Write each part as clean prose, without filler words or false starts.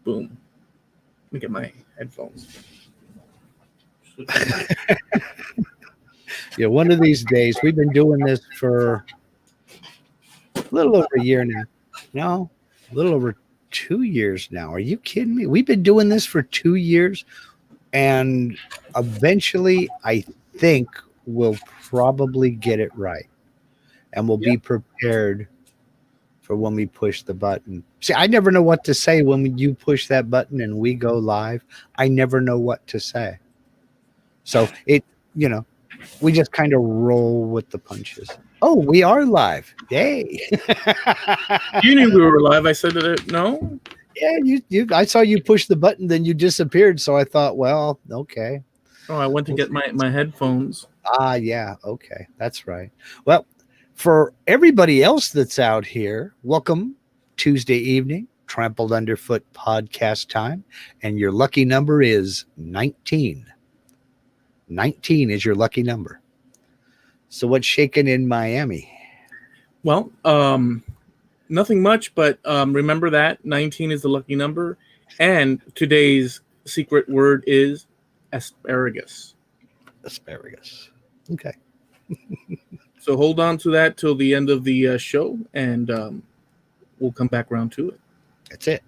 Boom. Let me get my headphones. Yeah, one of these days, we've been doing this for a little over a year now. No, a little over 2 years now. Are you kidding me? We've been doing this for 2 years, and eventually, I think we'll probably get it right, and we'll be prepared for when we push the button. See, I never know what to say when you push that button and we go live. I never know what to say. So we just kind of roll with the punches. Oh, we are live. Yay. You knew we were live. I said that no? Yeah, I saw you push the button, then you disappeared. So I thought, well, okay. Oh, I went to get my headphones. Yeah. Okay. That's right. Well, for everybody else that's out here, welcome Tuesday evening, Trampled Underfoot Podcast time. And your lucky number is 19. 19 is your lucky number. So what's shaking in Miami? Well, nothing much, but remember that 19 is the lucky number. And today's secret word is asparagus. Asparagus. Okay. So hold on to that till the end of the show, and we'll come back around to it. That's it.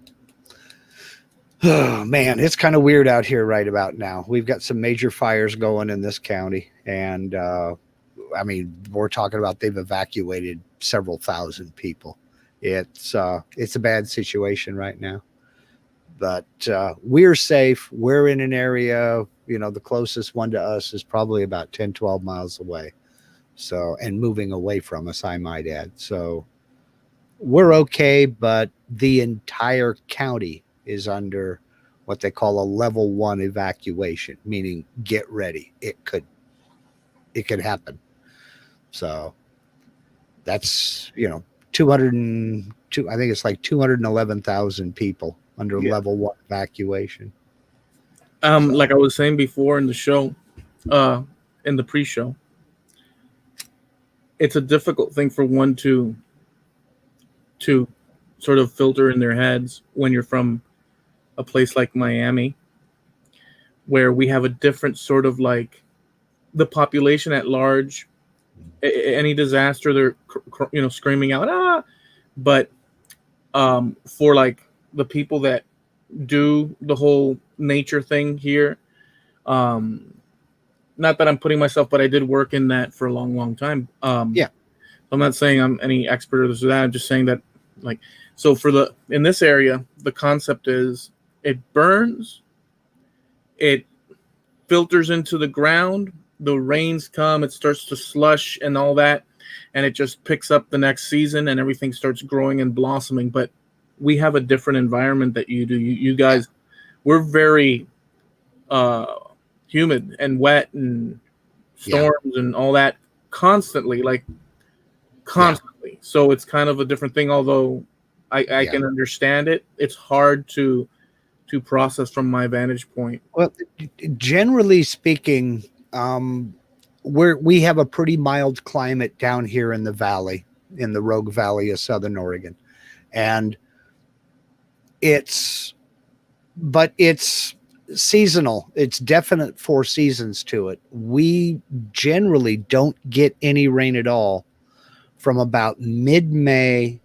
Oh, man, it's kind of weird out here right about now. We've got some major fires going in this county, and we're talking about they've evacuated several thousand people. It's a bad situation right now, but we're safe. We're in an area, the closest one to us is probably about 10, 12 miles away. So, and moving away from us, I might add. So we're okay, but the entire county is under what they call a level 1 evacuation, meaning get ready. It could happen. So that's, 202, I think it's like 211,000 people under level 1 evacuation. Like I was saying before in the show, in the pre-show, it's a difficult thing for one to sort of filter in their heads when you're from a place like Miami, where we have a different sort of like the population at large. Any disaster, they're screaming out ah, but for like the people that do the whole nature thing here, not that I'm putting myself, but I did work in that for a long, long time. I'm not saying I'm any expert or this or that. I'm just saying that, like, so in this area, the concept is it burns, it filters into the ground, the rains come, it starts to slush and all that, and it just picks up the next season and everything starts growing and blossoming. But we have a different environment that you do. You guys, we're very humid and wet and storms and all that constantly. So it's kind of a different thing, although I can understand it. It's hard to process from my vantage point. Well, generally speaking, we have a pretty mild climate down here in the valley, in the Rogue Valley of Southern Oregon. And it's seasonal. It's definite 4 seasons to it. We generally don't get any rain at all from about mid-May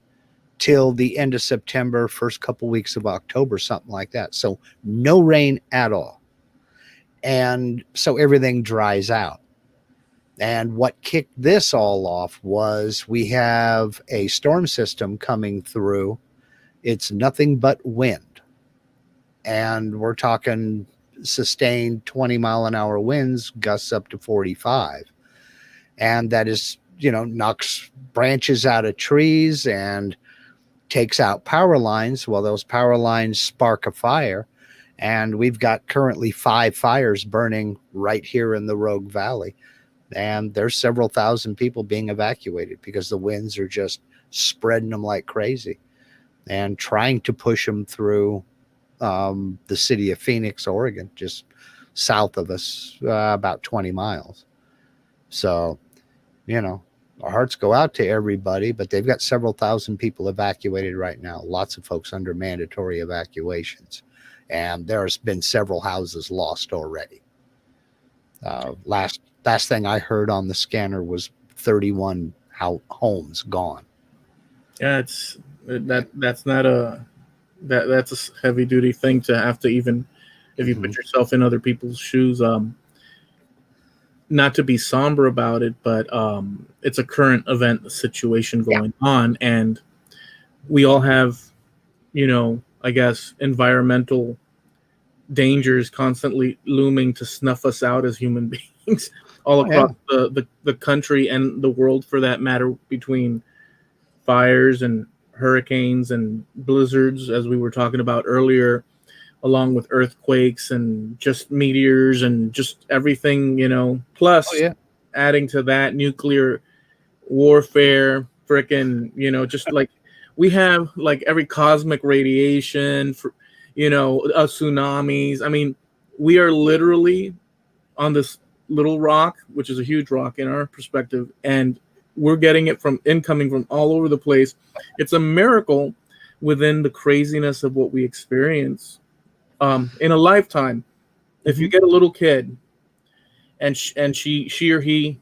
till the end of September, first couple weeks of October, something like that. So no rain at all. And so everything dries out. And what kicked this all off was we have a storm system coming through. It's nothing but wind. And we're talking sustained 20-mile-an-hour winds, gusts up to 45. And that is, knocks branches out of trees and takes out power lines. Well, those power lines spark a fire. And we've got currently 5 fires burning right here in the Rogue Valley. And there's several thousand people being evacuated because the winds are just spreading them like crazy and trying to push them through the city of Phoenix, Oregon, just south of us, about 20 miles. So, Our hearts go out to everybody, but they've got several thousand people evacuated right now. Lots of folks under mandatory evacuations. And there's been several houses lost already. Last thing I heard on the scanner was 31 homes gone. Yeah, that's a heavy duty thing to have to, even if you put yourself in other people's shoes. Not to be somber about it, but it's a current event situation going on, and we all have, I guess, environmental dangers constantly looming to snuff us out as human beings all across the country and the world, for that matter, between fires and hurricanes and blizzards, as we were talking about earlier, along with earthquakes and just meteors and just everything, plus adding to that nuclear warfare, frickin', just like we have like every cosmic radiation, for, tsunamis. I mean, we are literally on this little rock, which is a huge rock in our perspective, and we're getting it from incoming from all over the place. It's a miracle within the craziness of what we experience in a lifetime. If you get a little kid and she or he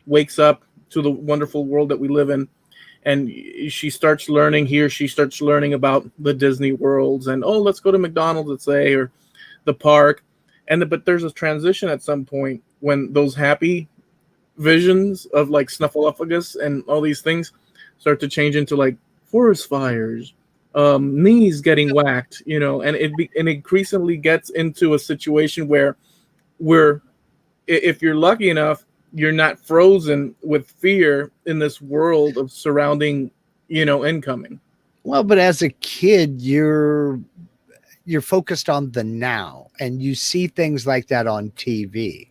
wakes up to the wonderful world that we live in, and she starts learning, he or she starts learning about the Disney worlds, and let's go to McDonald's, let's say, or the park, but there's a transition at some point when those happy visions of like Snuffleupagus and all these things start to change into like forest fires, knees getting whacked, and it increasingly gets into a situation where if you're lucky enough, you're not frozen with fear in this world of surrounding, incoming. Well, but as a kid, you're focused on the now, and you see things like that on TV,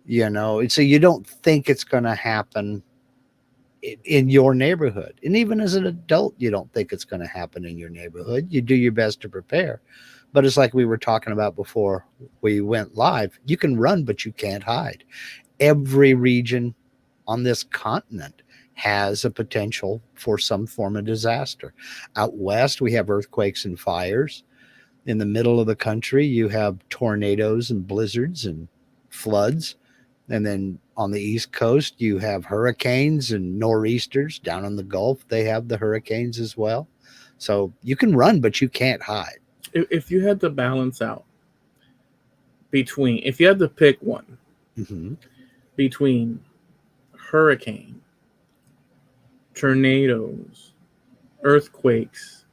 so you don't think it's going to happen in your neighborhood. And even as an adult, you don't think it's going to happen in your neighborhood. You do your best to prepare. But it's like we were talking about before we went live. You can run, but you can't hide. Every region on this continent has a potential for some form of disaster. Out west, we have earthquakes and fires. In the middle of the country, you have tornadoes and blizzards and floods. And then on the East Coast, you have hurricanes and nor'easters. Down in the Gulf, they have the hurricanes as well. So you can run, but you can't hide. If you had to balance out if you had to pick one between hurricane, tornadoes, earthquakes,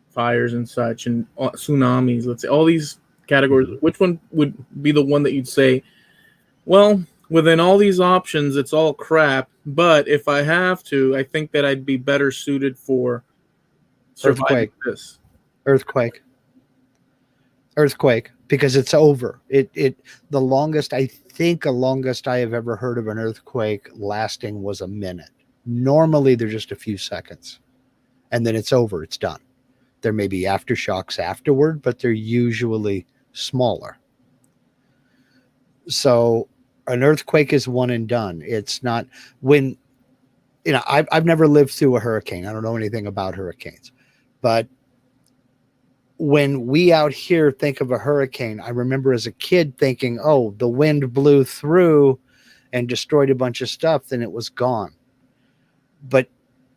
fires and such, and tsunamis, let's say, all these categories, which one would be the one that you'd say, well, within all these options, it's all crap, but if I have to, I think that I'd be better suited for surviving this? Earthquake, because it's over. The longest I have ever heard of an earthquake lasting was a minute. Normally they're just a few seconds, and then it's over. It's done. There may be aftershocks afterward, but they're usually smaller. So an earthquake is one and done. It's not when, I've never lived through a hurricane. I don't know anything about hurricanes, but when we out here think of a hurricane, I remember as a kid thinking, oh, the wind blew through and destroyed a bunch of stuff, then it was gone. But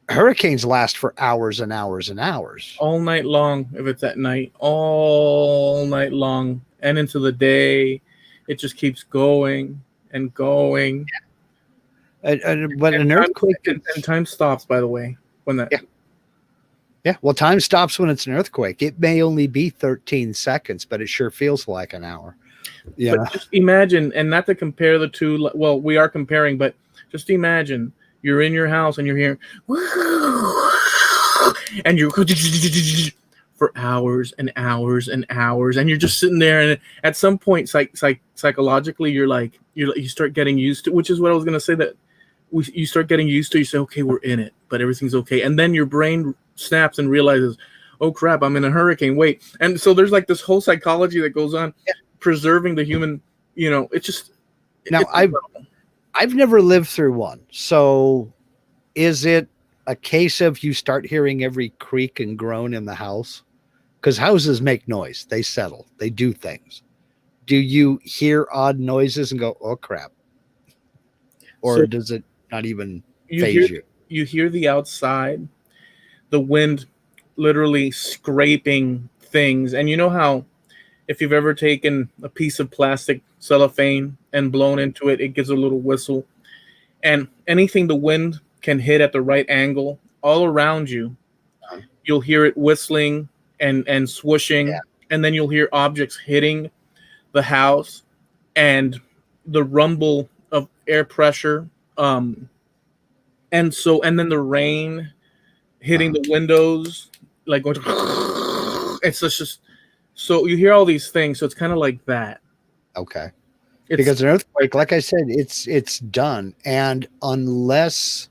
hurricanes last for hours and hours and hours. All night long, if it's at night, all night long and into the day. It just keeps going and going. Yeah. But an earthquake... And time stops, by the way, when that... Yeah, well, time stops when it's an earthquake. It may only be 13 seconds, but it sure feels like an hour. Yeah. But just imagine, and not to compare the two, well, we are comparing, but just imagine you're in your house and you're hearing, and you're for hours and hours and hours, and you're just sitting there, and at some point, psychologically, you start getting used to, which is what I was going to say, that you start getting used to. You say, okay, we're in it, but everything's okay, and then your brain snaps and realizes, oh crap, I'm in a hurricane. Wait, and so there's like this whole psychology that goes on, preserving the human. It's just now I've never lived through one. So is it a case of you start hearing every creak and groan in the house? Because houses make noise. They settle. They do things. Do you hear odd noises and go, oh, crap? Or So does it not even you phase hear you? you hear the outside, the wind literally scraping things. And you know how if you've ever taken a piece of plastic cellophane and blown into it, it gives a little whistle. And anything the wind can hit at the right angle, all around you, you'll hear it whistling and swooshing, Yeah. and then you'll hear objects hitting the house and the rumble of air pressure. And then the rain hitting the windows, like going. It's just so you hear all these things, so it's kind of like that. Okay. It's Because an earthquake, like I said, it's done. And unless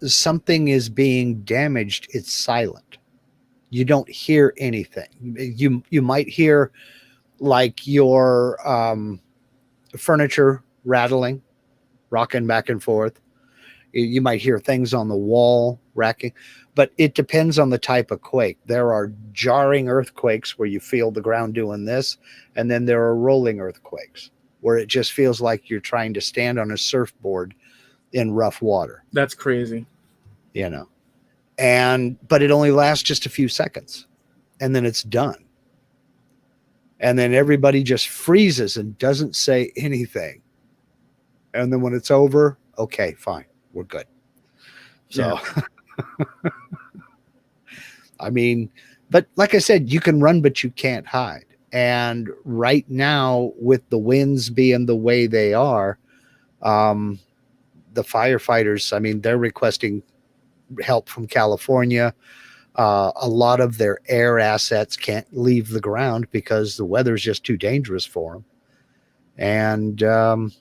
something is being damaged, it's silent. You don't hear anything. You might hear like your furniture rattling, rocking back and forth. You might hear things on the wall racking, but it depends on the type of quake. There are jarring earthquakes where you feel the ground doing this, and then there are rolling earthquakes where it just feels like you're trying to stand on a surfboard in rough water. That's crazy. You know. But it only lasts just a few seconds, and then it's done. And then everybody just freezes and doesn't say anything. And then when it's over, okay, fine, we're good. So, yeah. I mean, but like I said, you can run, but you can't hide. And right now, with the winds being the way they are, the firefighters, I mean, they're requesting help from California. A lot of their air assets can't leave the ground because the weather's just too dangerous for them. And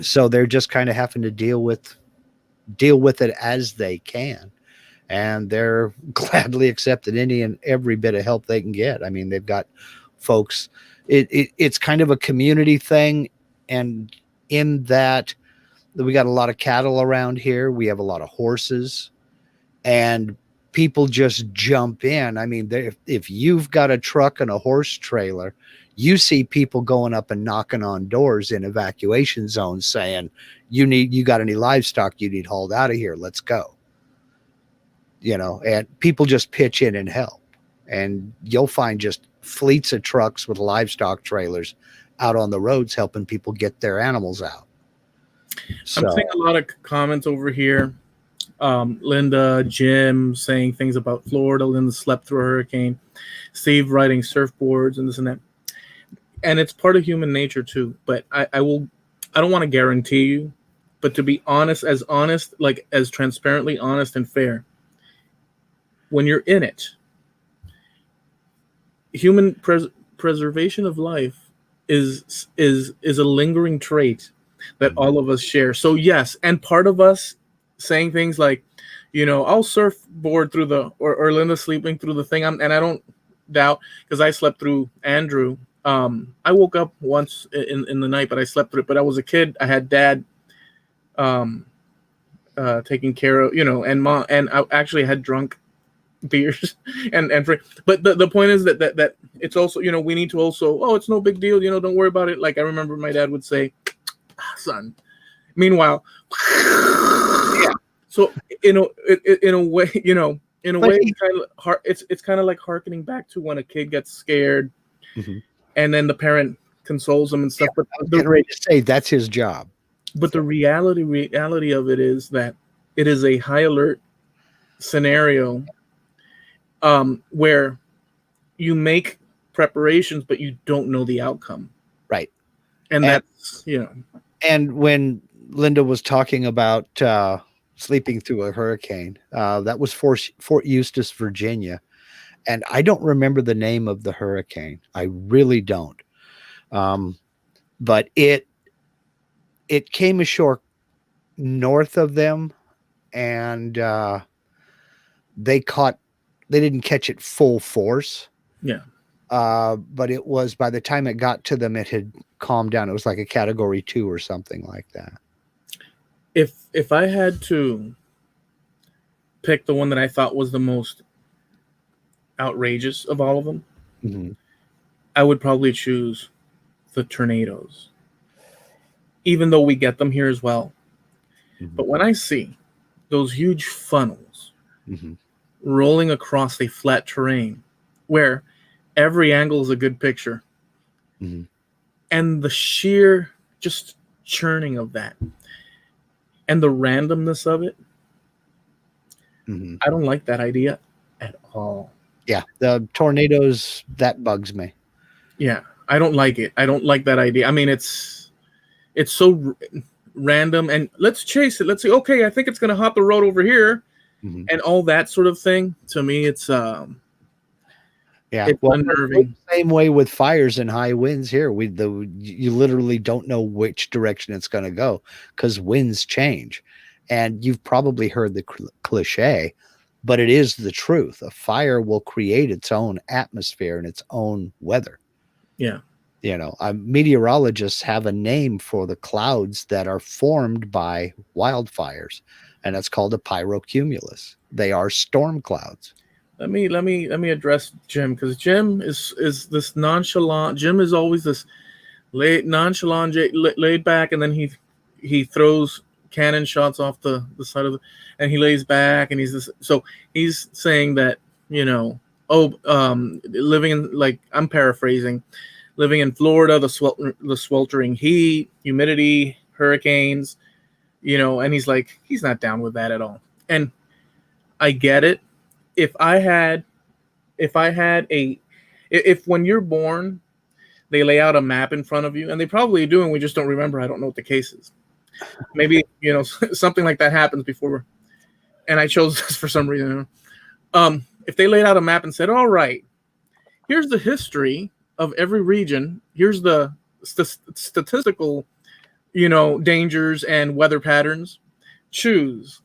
so they're just kind of having to deal with it as they can. And they're gladly accepting any and every bit of help they can get. I mean, they've got folks, it's kind of a community thing. And in that, we got a lot of cattle around here. We have a lot of horses, and people just jump in. I mean, if you've got a truck and a horse trailer, you see people going up and knocking on doors in evacuation zones saying, you got any livestock you need hauled out of here? Let's go. And people just pitch in and help. And you'll find just fleets of trucks with livestock trailers out on the roads helping people get their animals out. So, I'm seeing a lot of comments over here. Linda, Jim saying things about Florida. Linda slept through a hurricane. Steve riding surfboards and this and that. And it's part of human nature too. But I don't want to guarantee you, but to be honest, like as transparently honest and fair, when you're in it, human preservation of life is a lingering trait that all of us share. So yes, and part of us saying things like, I'll surfboard through or Linda sleeping through the thing. And I don't doubt, because I slept through Andrew. I woke up once in the night, but I slept through it. But I was a kid. I had dad taking care of, and mom, and I actually had drunk beers but the point is that it's also, we need to also, it's no big deal, don't worry about it. Like I remember my dad would say, son. Meanwhile, yeah. So in a way, it's kind of hard. It's kind of like hearkening back to when a kid gets scared, and then the parent consoles them and stuff. Yeah, but getting ready to say that's his job. But the reality of it is that it is a high alert scenario, where you make preparations, but you don't know the outcome. Right. And that's, And when Linda was talking about sleeping through a hurricane, that was Fort Eustis, Virginia. And I don't remember the name of the hurricane. I really don't. But it came ashore north of them, and they didn't catch it full force. Yeah. But it was, by the time it got to them, it had calmed down. It was like a category 2 or something like that. If I had to pick the one that I thought was the most outrageous of all of them, Mm-hmm. I would probably choose the tornadoes, even though we get them here as well. Mm-hmm. But when I see those huge funnels Mm-hmm. rolling across a flat terrain where every angle is a good picture, Mm-hmm. and the sheer just churning of that and the randomness of it, Mm-hmm. I don't like that idea at all. Yeah, the tornadoes, that bugs me. Yeah, I don't like it. I don't like that idea. I mean, it's so random, and let's chase it. Let's say, okay, I think it's going to hop the road over here, Mm-hmm. and all that sort of thing. To me, it's Yeah, unnerving. Same way with fires and high winds here. You literally don't know which direction it's going to go because winds change, and you've probably heard the cliche, but it is the truth. A fire will create its own atmosphere and its own weather. Yeah. Meteorologists have a name for the clouds that are formed by wildfires, and it's called a pyrocumulus. They are storm clouds. Let me address Jim, because Jim is this nonchalant. Jim is always this nonchalant, laid back, and then he throws cannon shots off the side of and he lays back, and so he's saying that, living in, like, I'm paraphrasing, living in Florida, the sweltering heat, humidity, hurricanes, and he's like, he's not down with that at all. And I get it. If when you're born, they lay out a map in front of you, and they probably do, and we just don't remember. I don't know what the case is. Maybe, something like that happens before. And I chose this for some reason. If they laid out a map and said, all right, here's the history of every region. Here's the statistical, dangers and weather patterns. Choose.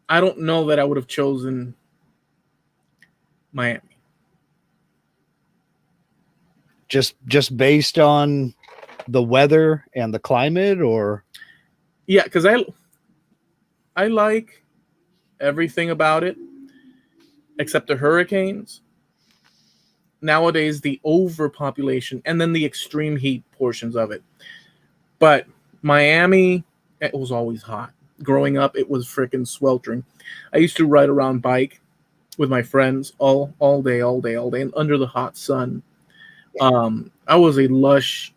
I don't know that I would have chosen Miami. Just based on the weather and the climate, or? Yeah, because I like everything about it except the hurricanes. Nowadays, the overpopulation and then the extreme heat portions of it. But Miami, it was always hot. Growing up, it was freaking sweltering. I used to ride around bike with my friends all day, and under the hot sun. I was a lush,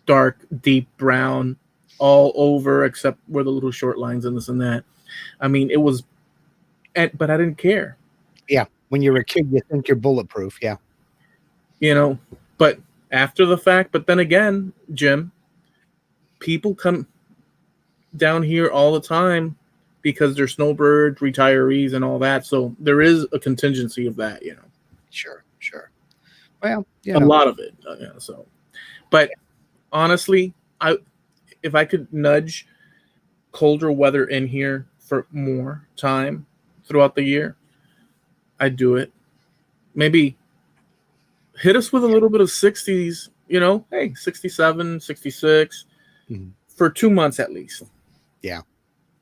dark, deep brown all over, except where the little short lines and this and that. I mean, it was, but I didn't care. Yeah, when you're a kid, you think you're bulletproof. Yeah, but after the fact. But then again, Jim, people come down here all the time because they're snowbirds, retirees, and all that. So there is a contingency of that, Sure. Well, a lot of it. But honestly, if I could nudge colder weather in here for more time throughout the year, I'd do it. Maybe hit us with a little bit of 60s, hey, 67, 66 for 2 months at least. Yeah.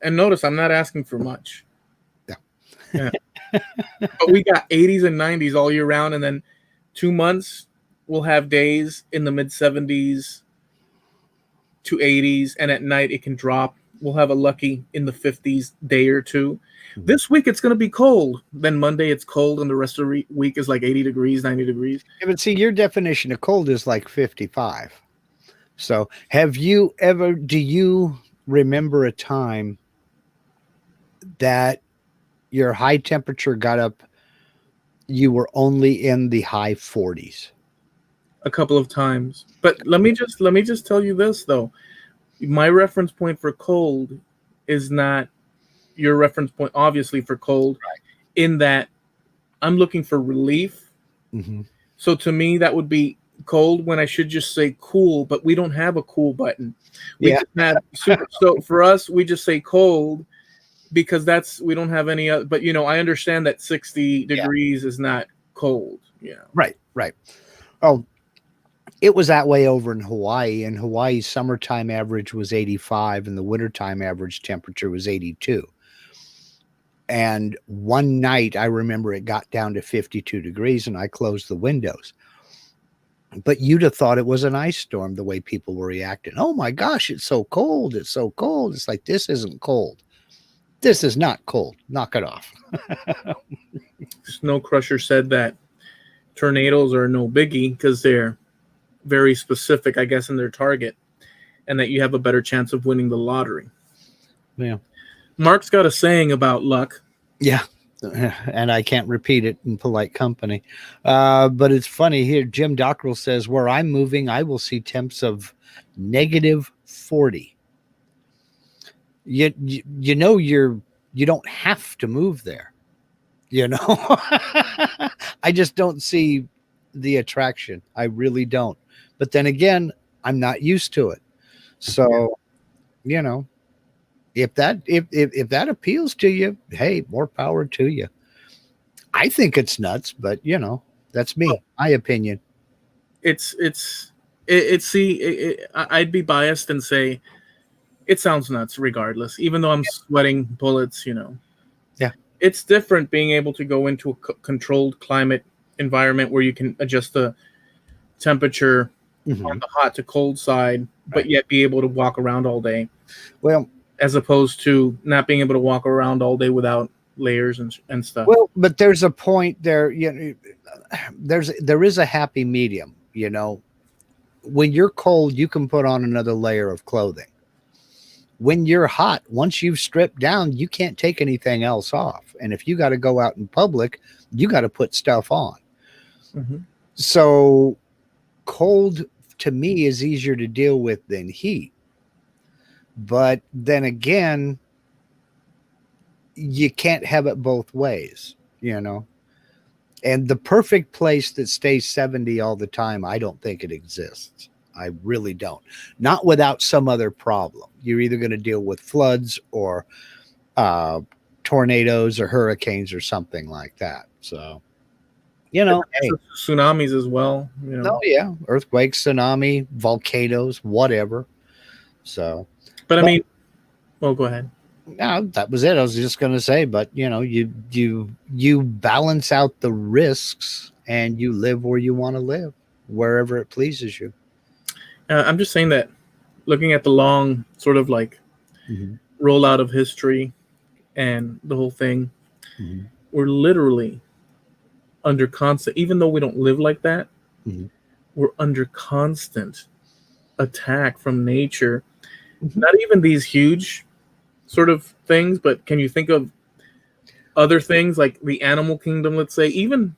And notice I'm not asking for much. Yeah. But we got 80s and 90s all year round, and then 2 months we'll have days in the mid 70s to 80s, and at night it can drop. We'll have a lucky in the 50s day or two. Mm-hmm. This week it's going to be cold. Then Monday it's cold, and the rest of the week is like 80 degrees, 90 degrees. Yeah, but see, your definition of cold is like 55. So do you remember a time that your high temperature got up, you were only in the high 40s? A couple of times. But let me just tell you this, though. My reference point for cold is not your reference point, obviously, for cold, right, in that I'm looking for relief. Mm-hmm. So to me, that would be cold when I should just say cool, but we don't have a cool button. We just have so for us, we just say cold because we don't have any other, but I understand that 60 degrees is not cold, Right. Oh, it was that way over in Hawaii. In Hawaii, summertime average was 85 and the wintertime average temperature was 82. And one night I remember it got down to 52 degrees and I closed the windows. But you'd have thought it was an ice storm the way people were reacting. Oh my gosh, it's so cold. It's so cold. It's like, this isn't cold. This is not cold. Knock it off. Snow Crusher said that tornadoes are no biggie because they're very specific, I guess, in their target, and that you have a better chance of winning the lottery. Yeah. Mark's got a saying about luck. Yeah. And I can't repeat it in polite company. But it's funny here. Jim Dockrell says, where I'm moving, I will see temps of -40. You know, you don't have to move there. You know, I just don't see the attraction. I really don't. But then again, I'm not used to it. So, you know, if that appeals to you, hey, more power to you. I think it's nuts, but you know, that's me, my opinion. I'd be biased and say it sounds nuts regardless, even though I'm sweating bullets, you know. Yeah. It's different being able to go into a controlled climate environment where you can adjust the temperature on the hot to cold side, but yet be able to walk around all day. Well, as opposed to not being able to walk around all day without layers and stuff. Well, but there's a point there, you know, there is a happy medium, you know. When you're cold, you can put on another layer of clothing. When you're hot, once you've stripped down, you can't take anything else off. And if you got to go out in public, you got to put stuff on. So cold to me is easier to deal with than heat. But then again, you can't have it both ways, you know. And the perfect place that stays 70 all the time, I don't think it exists. I really don't. Not without some other problem. You're either going to deal with floods or tornadoes or hurricanes or something like that. So, you know, hey. Tsunamis as well. You know. Oh, yeah. Earthquakes, tsunami, volcanoes, whatever. So. But I mean, well, go ahead. No, that was it. I was just going to say, but you know, you balance out the risks and you live where you want to live, wherever it pleases you. I'm just saying that looking at the long sort of like rollout of history and the whole thing, we're literally under constant, even though we don't live like that, we're under constant attack from nature. Not even these huge sort of things, but can you think of other things like the animal kingdom, let's say? Even,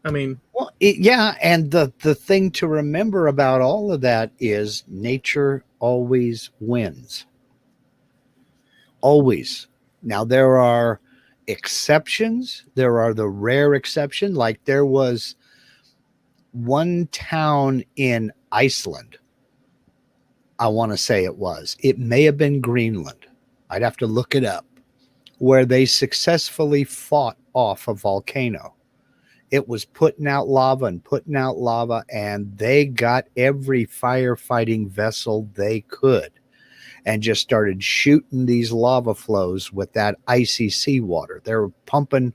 I mean, well, yeah, and the thing to remember about all of that is nature always wins. Always. Now there are exceptions. There are the rare exception. Like there was one town in Iceland. I want to say it may have been Greenland. I'd have to look it up, where they successfully fought off a volcano. It was putting out lava, and they got every firefighting vessel they could and just started shooting these lava flows with that icy seawater. They were pumping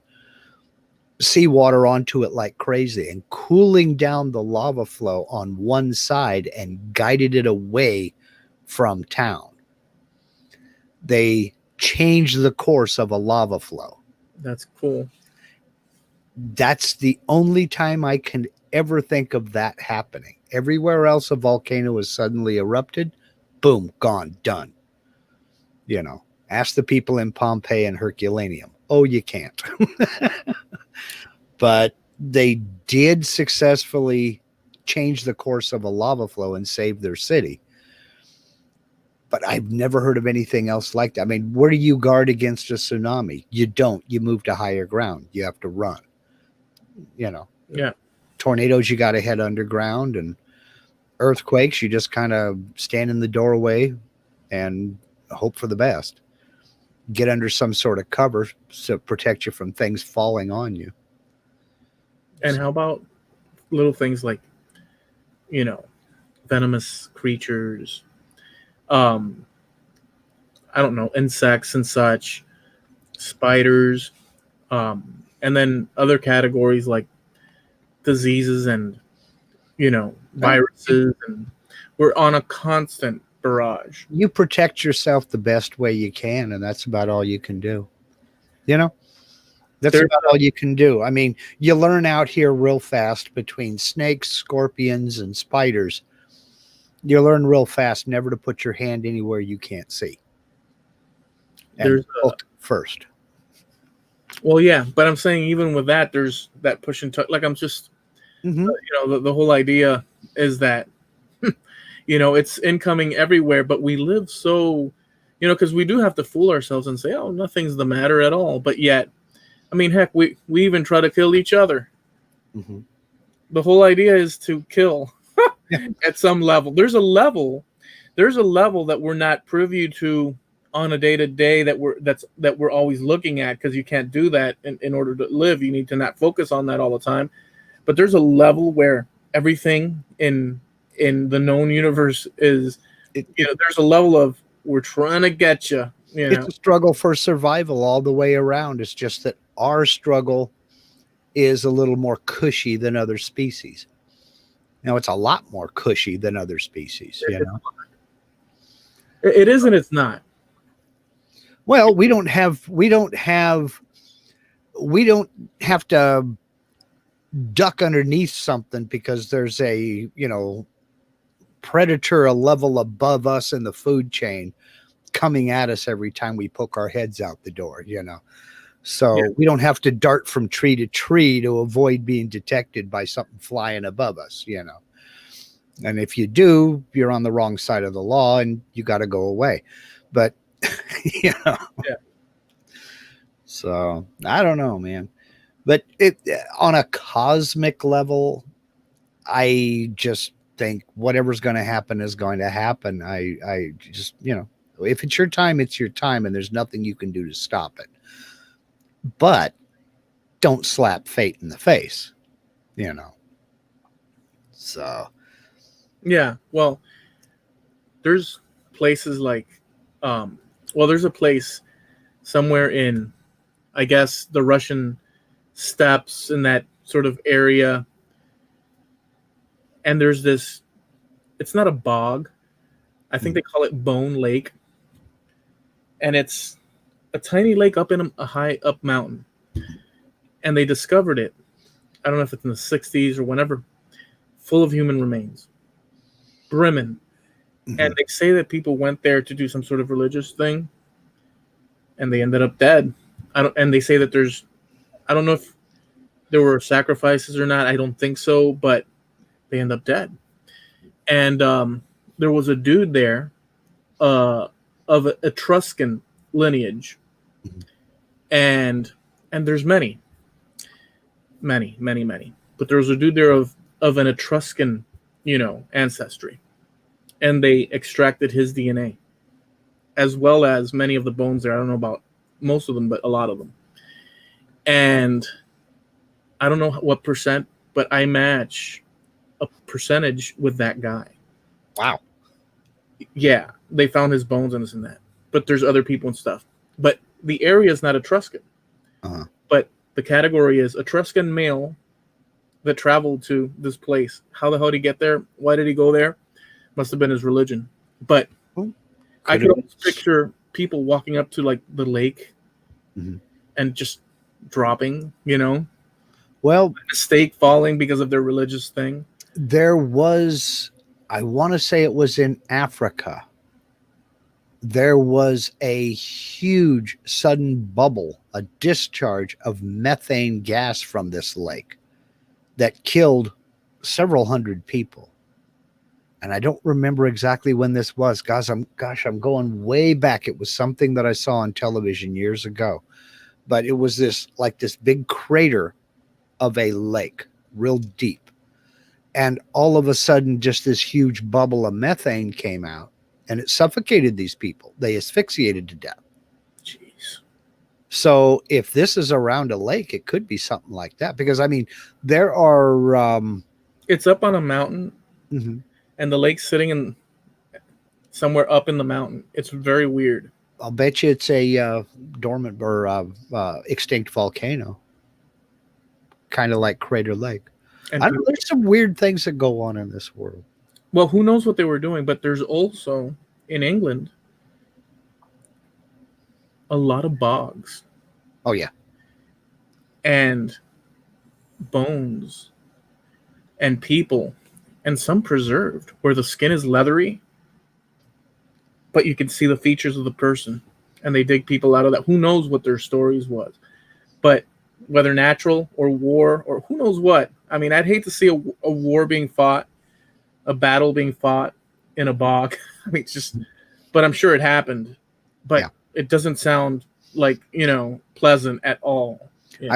seawater onto it like crazy and cooling down the lava flow on one side and guided it away from town. They changed the course of a lava flow. That's cool. That's the only time I can ever think of that happening. Everywhere else a volcano is suddenly erupted, boom, gone, done. You know, ask the people in Pompeii and Herculaneum. Oh, you can't. But they did successfully change the course of a lava flow and save their city. But I've never heard of anything else like that. I mean, where do you guard against a tsunami? You don't. You move to higher ground. You have to run. You know. Yeah. Tornadoes, you got to head underground, and earthquakes, you just kind of stand in the doorway and hope for the best. Get under some sort of cover to protect you from things falling on you. And how about little things like, venomous creatures, I don't know, insects and such, spiders, and then other categories like diseases and, viruses, and we're on a constant barrage. You protect yourself the best way you can, and that's about all you can do. That's about all you can do. I mean, you learn out here real fast between snakes, scorpions, and spiders. You learn real fast never to put your hand anywhere you can't see. And look first. Well, yeah, but I'm saying even with that, there's that push and tuck. Like I'm just, the whole idea is that, it's incoming everywhere, but we live so, because we do have to fool ourselves and say, oh, nothing's the matter at all. But yet, I mean, heck, we even try to kill each other. Mm-hmm. The whole idea is to kill at some level. There's a level that we're not privy to on a day-to-day that we're always looking at, because you can't do that in order to live. You need to not focus on that all the time. But there's a level where everything in the known universe is, there's a level of, we're trying to get you. It's a struggle for survival all the way around. It's just that our struggle is a little more cushy than other species. It's a lot more cushy than other species, It is and it's not. Well, we don't have to duck underneath something because there's a, predator a level above us in the food chain coming at us every time we poke our heads out the door, So we don't have to dart from tree to tree to avoid being detected by something flying above us, And if you do, you're on the wrong side of the law and you got to go away. But, Yeah. So I don't know, man. But on a cosmic level, I just think whatever's going to happen is going to happen. I just, if it's your time, it's your time, and there's nothing you can do to stop it. But don't slap fate in the face, So. Yeah, well, there's places like, there's a place somewhere in, I guess, the Russian steppes, in that sort of area. And there's this, it's not a bog. I think they call it Bone Lake. And it's a tiny lake up in a high up mountain. And they discovered it, I don't know if it's in the 60s or whenever, full of human remains. Brimming. Mm-hmm. And they say that people went there to do some sort of religious thing, and they ended up dead. And they say that I don't know if there were sacrifices or not. I don't think so, but they end up dead. And there was a dude there of Etruscan lineage. Mm-hmm. And there's many. But there was a dude there of an Etruscan, ancestry. And they extracted his DNA, as well as many of the bones there. I don't know about most of them, but a lot of them. And I don't know what percent, but I match a percentage with that guy. Wow. Yeah, they found his bones and this and that. But there's other people and stuff. But the area is not Etruscan. Uh-huh. But the category is Etruscan male that traveled to this place. How the hell did he get there? Why did he go there? Must have been his religion. But I could almost picture people walking up to like the lake and just dropping, Well, a stake falling because of their religious thing. There was, I want to say it was in Africa. There was a huge sudden bubble, a discharge of methane gas from this lake that killed several hundred people. And I don't remember exactly when this was. I'm going way back. It was something that I saw on television years ago. But it was this big crater of a lake, real deep. And all of a sudden, just this huge bubble of methane came out, and it suffocated these people. They asphyxiated to death. Jeez. So if this is around a lake, it could be something like that. Because, I mean, there are It's up on a mountain, and the lake's sitting in somewhere up in the mountain. It's very weird. I'll bet you it's a dormant or extinct volcano, kind of like Crater Lake. And I don't know, there's some weird things that go on in this world. Well, who knows what they were doing? But there's also in England a lot of bogs. Oh yeah, and bones and people, and some preserved where the skin is leathery, but you can see the features of the person, and they dig people out of that. Who knows what their stories was, but whether natural or war or who knows what. I mean, I'd hate to see a war being fought, a battle being fought in a bog. I mean, it's just, but I'm sure it happened, but it doesn't sound like, pleasant at all. Yeah.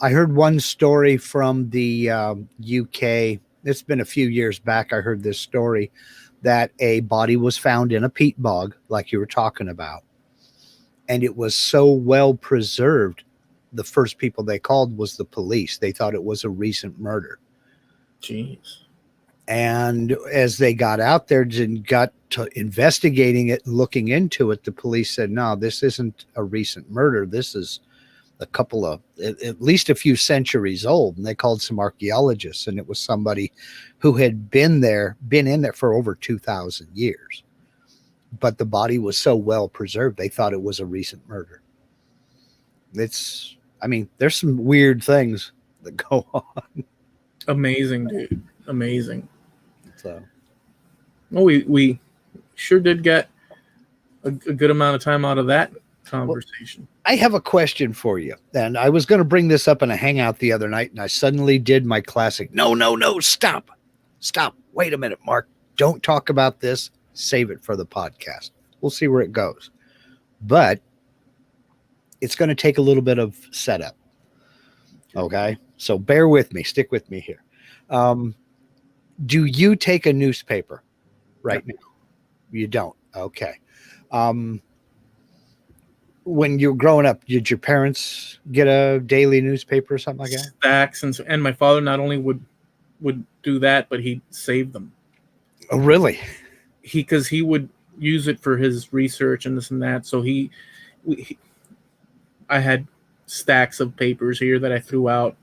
I heard one story from the UK. It's been a few years back. I heard this story that a body was found in a peat bog, like you were talking about. And it was so well preserved. The first people they called was the police. They thought it was a recent murder. Jeez. And as they got out there and got to investigating it, looking into it, the police said, no, this isn't a recent murder. This is a couple of, at least a few centuries old. And they called some archaeologists, and it was somebody who had been in there for over 2,000 years. But the body was so well preserved, they thought it was a recent murder. There's some weird things that go on. Amazing, dude. Amazing. So, well, we sure did get a good amount of time out of that conversation. Well, I have a question for you. And I was going to bring this up in a hangout the other night, and I suddenly did my classic, no, stop. Wait a minute, Mark. Don't talk about this. Save it for the podcast. We'll see where it goes. But it's going to take a little bit of setup. Okay? So bear with me. Stick with me here. Do you take a newspaper right now? You don't. Okay. When you were growing up, did your parents get a daily newspaper or something like that? Stacks, and my father not only would do that, but he'd save them. Oh, really? Because he would use it for his research and this and that. So I had stacks of papers here that I threw out,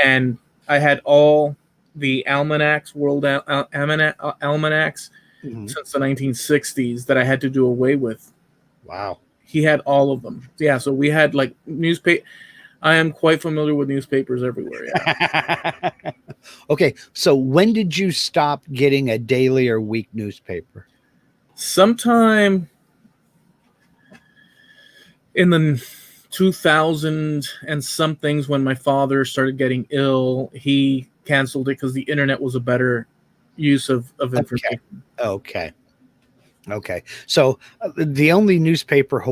and I had all the almanacs, world almanacs, since the 1960s that I had to do away with. Wow. He had all of them. Yeah, so we had like newspaper. I am quite familiar with newspapers everywhere. Yeah. Okay, so when did you stop getting a daily or week newspaper? Sometime in the 2000 and somethings, when my father started getting ill, he canceled it because the internet was a better use of information. Okay. So the only newspaper,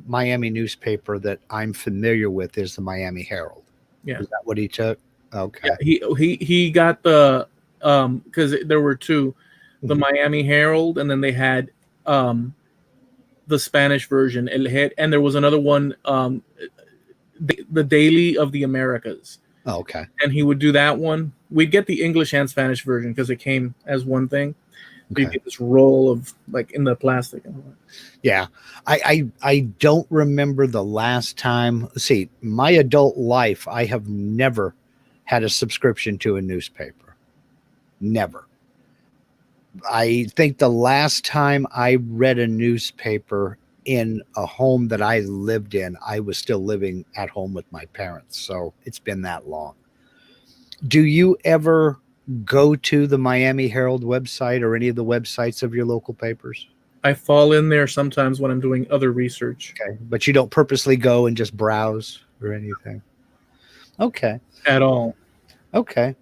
Miami newspaper that I'm familiar with is the Miami Herald. Yeah. Is that what he took? Okay. Yeah, he got the because there were two, the Miami Herald, and then they had the Spanish version. And there was another one, the Daily of the Americas. Oh, okay. And he would do that one. We'd get the English and Spanish version because it came as one thing. Okay. You get this roll of like in the plastic. Yeah. I don't remember the last time. See, my adult life, I have never had a subscription to a newspaper. Never. I think the last time I read a newspaper in a home that I lived in, I was still living at home with my parents. So it's been that long. Do you ever go to the Miami Herald website or any of the websites of your local papers? I fall in there sometimes when I'm doing other research. Okay. But you don't purposely go and just browse or anything? Okay. At all. Okay.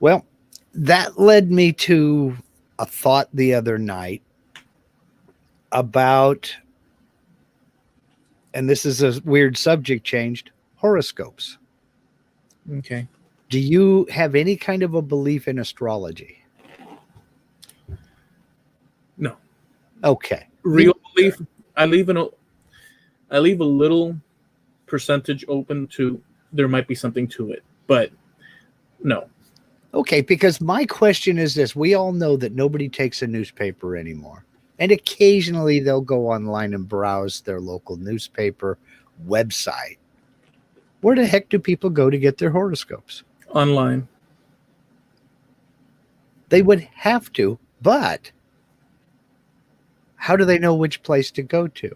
Well, that led me to a thought the other night about, and this is a weird subject changed, horoscopes. Okay. Do you have any kind of a belief in astrology? No. Okay. Real belief. I leave a little percentage open to there might be something to it, but no. Okay, because my question is this. We all know that nobody takes a newspaper anymore. And occasionally they'll go online and browse their local newspaper website. Where the heck do people go to get their horoscopes? Online. They would have to, but how do they know which place to go to?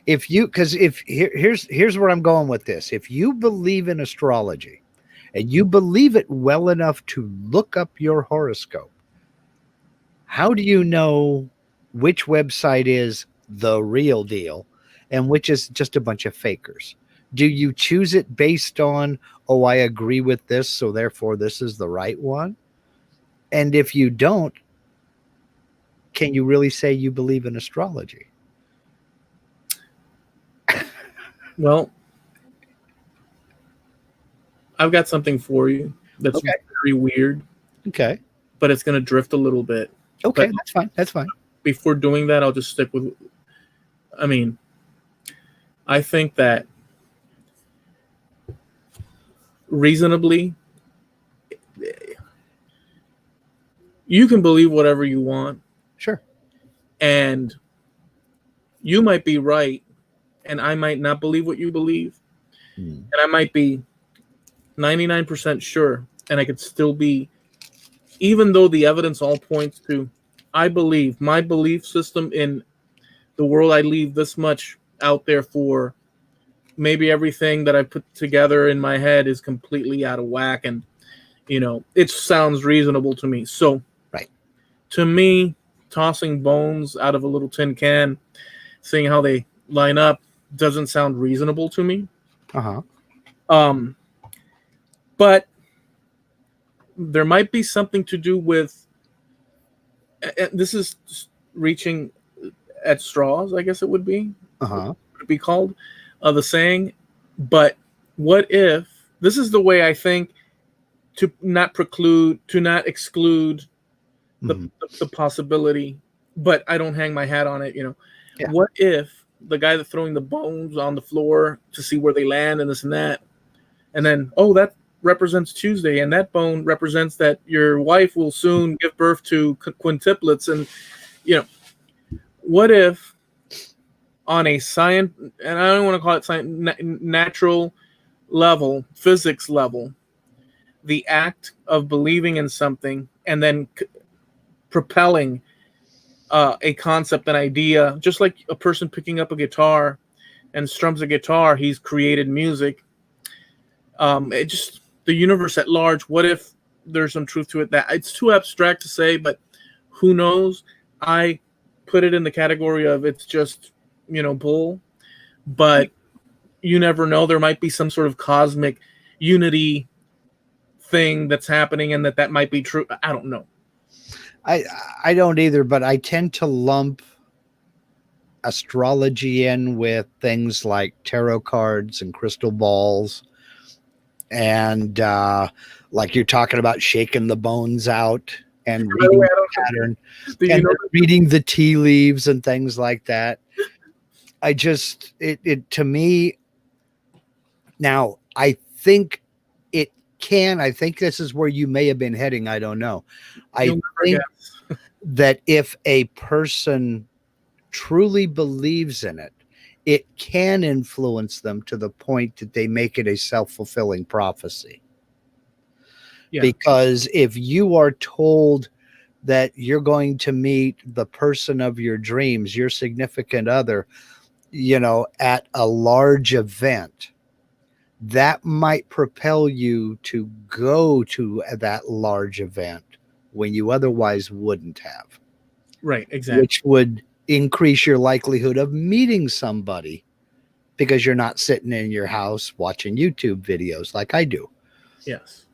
Here's where I'm going with this. If you believe in astrology and you believe it well enough to look up your horoscope, how do you know which website is the real deal and which is just a bunch of fakers? Do you choose it based on, oh, I agree with this, so therefore this is the right one? And if you don't, can you really say you believe in astrology? Well, I've got something for you that's very weird. Okay. But it's going to drift a little bit. Okay, that's fine. That's fine. Before doing that, I'll just stick with, I think that reasonably, you can believe whatever you want. Sure. And you might be right, and I might not believe what you believe. And I might be 99% sure, and I could still be, even though the evidence all points to, I believe my belief system in the world, I leave this much out there for maybe everything that I put together in my head is completely out of whack, and it sounds reasonable to me. So right, to me, tossing bones out of a little tin can, seeing how they line up, doesn't sound reasonable to me. But there might be something to do with, this is reaching at straws, I guess it would be. Would it be called the saying? But what if, this is the way I think, to not exclude the possibility, but I don't hang my hat on it. Yeah. What if the guy that's throwing the bones on the floor to see where they land and this and that, and then, that represents Tuesday, and that bone represents that your wife will soon give birth to quintuplets, and what if on a science, and I don't want to call it science, natural level, physics level, the act of believing in something and then propelling a concept, an idea, just like a person picking up a guitar and strums a guitar, he's created music. The universe at large, what if there's some truth to it? That it's too abstract to say, but who knows? I put it in the category of it's just, bull, but you never know. There might be some sort of cosmic unity thing that's happening, and that might be true. I don't know. I don't either, but I tend to lump astrology in with things like tarot cards and crystal balls, and like you're talking about shaking the bones out and reading the pattern and reading the tea leaves and things like that. It to me now, I think this is where you may have been heading. I don't know. I think that if a person truly believes in it, it can influence them to the point that they make it a self-fulfilling prophecy. Yeah. Because if you are told that you're going to meet the person of your dreams, your significant other, at a large event, that might propel you to go to that large event when you otherwise wouldn't have. Right, exactly. Which would increase your likelihood of meeting somebody because you're not sitting in your house watching YouTube videos like I do. Yes.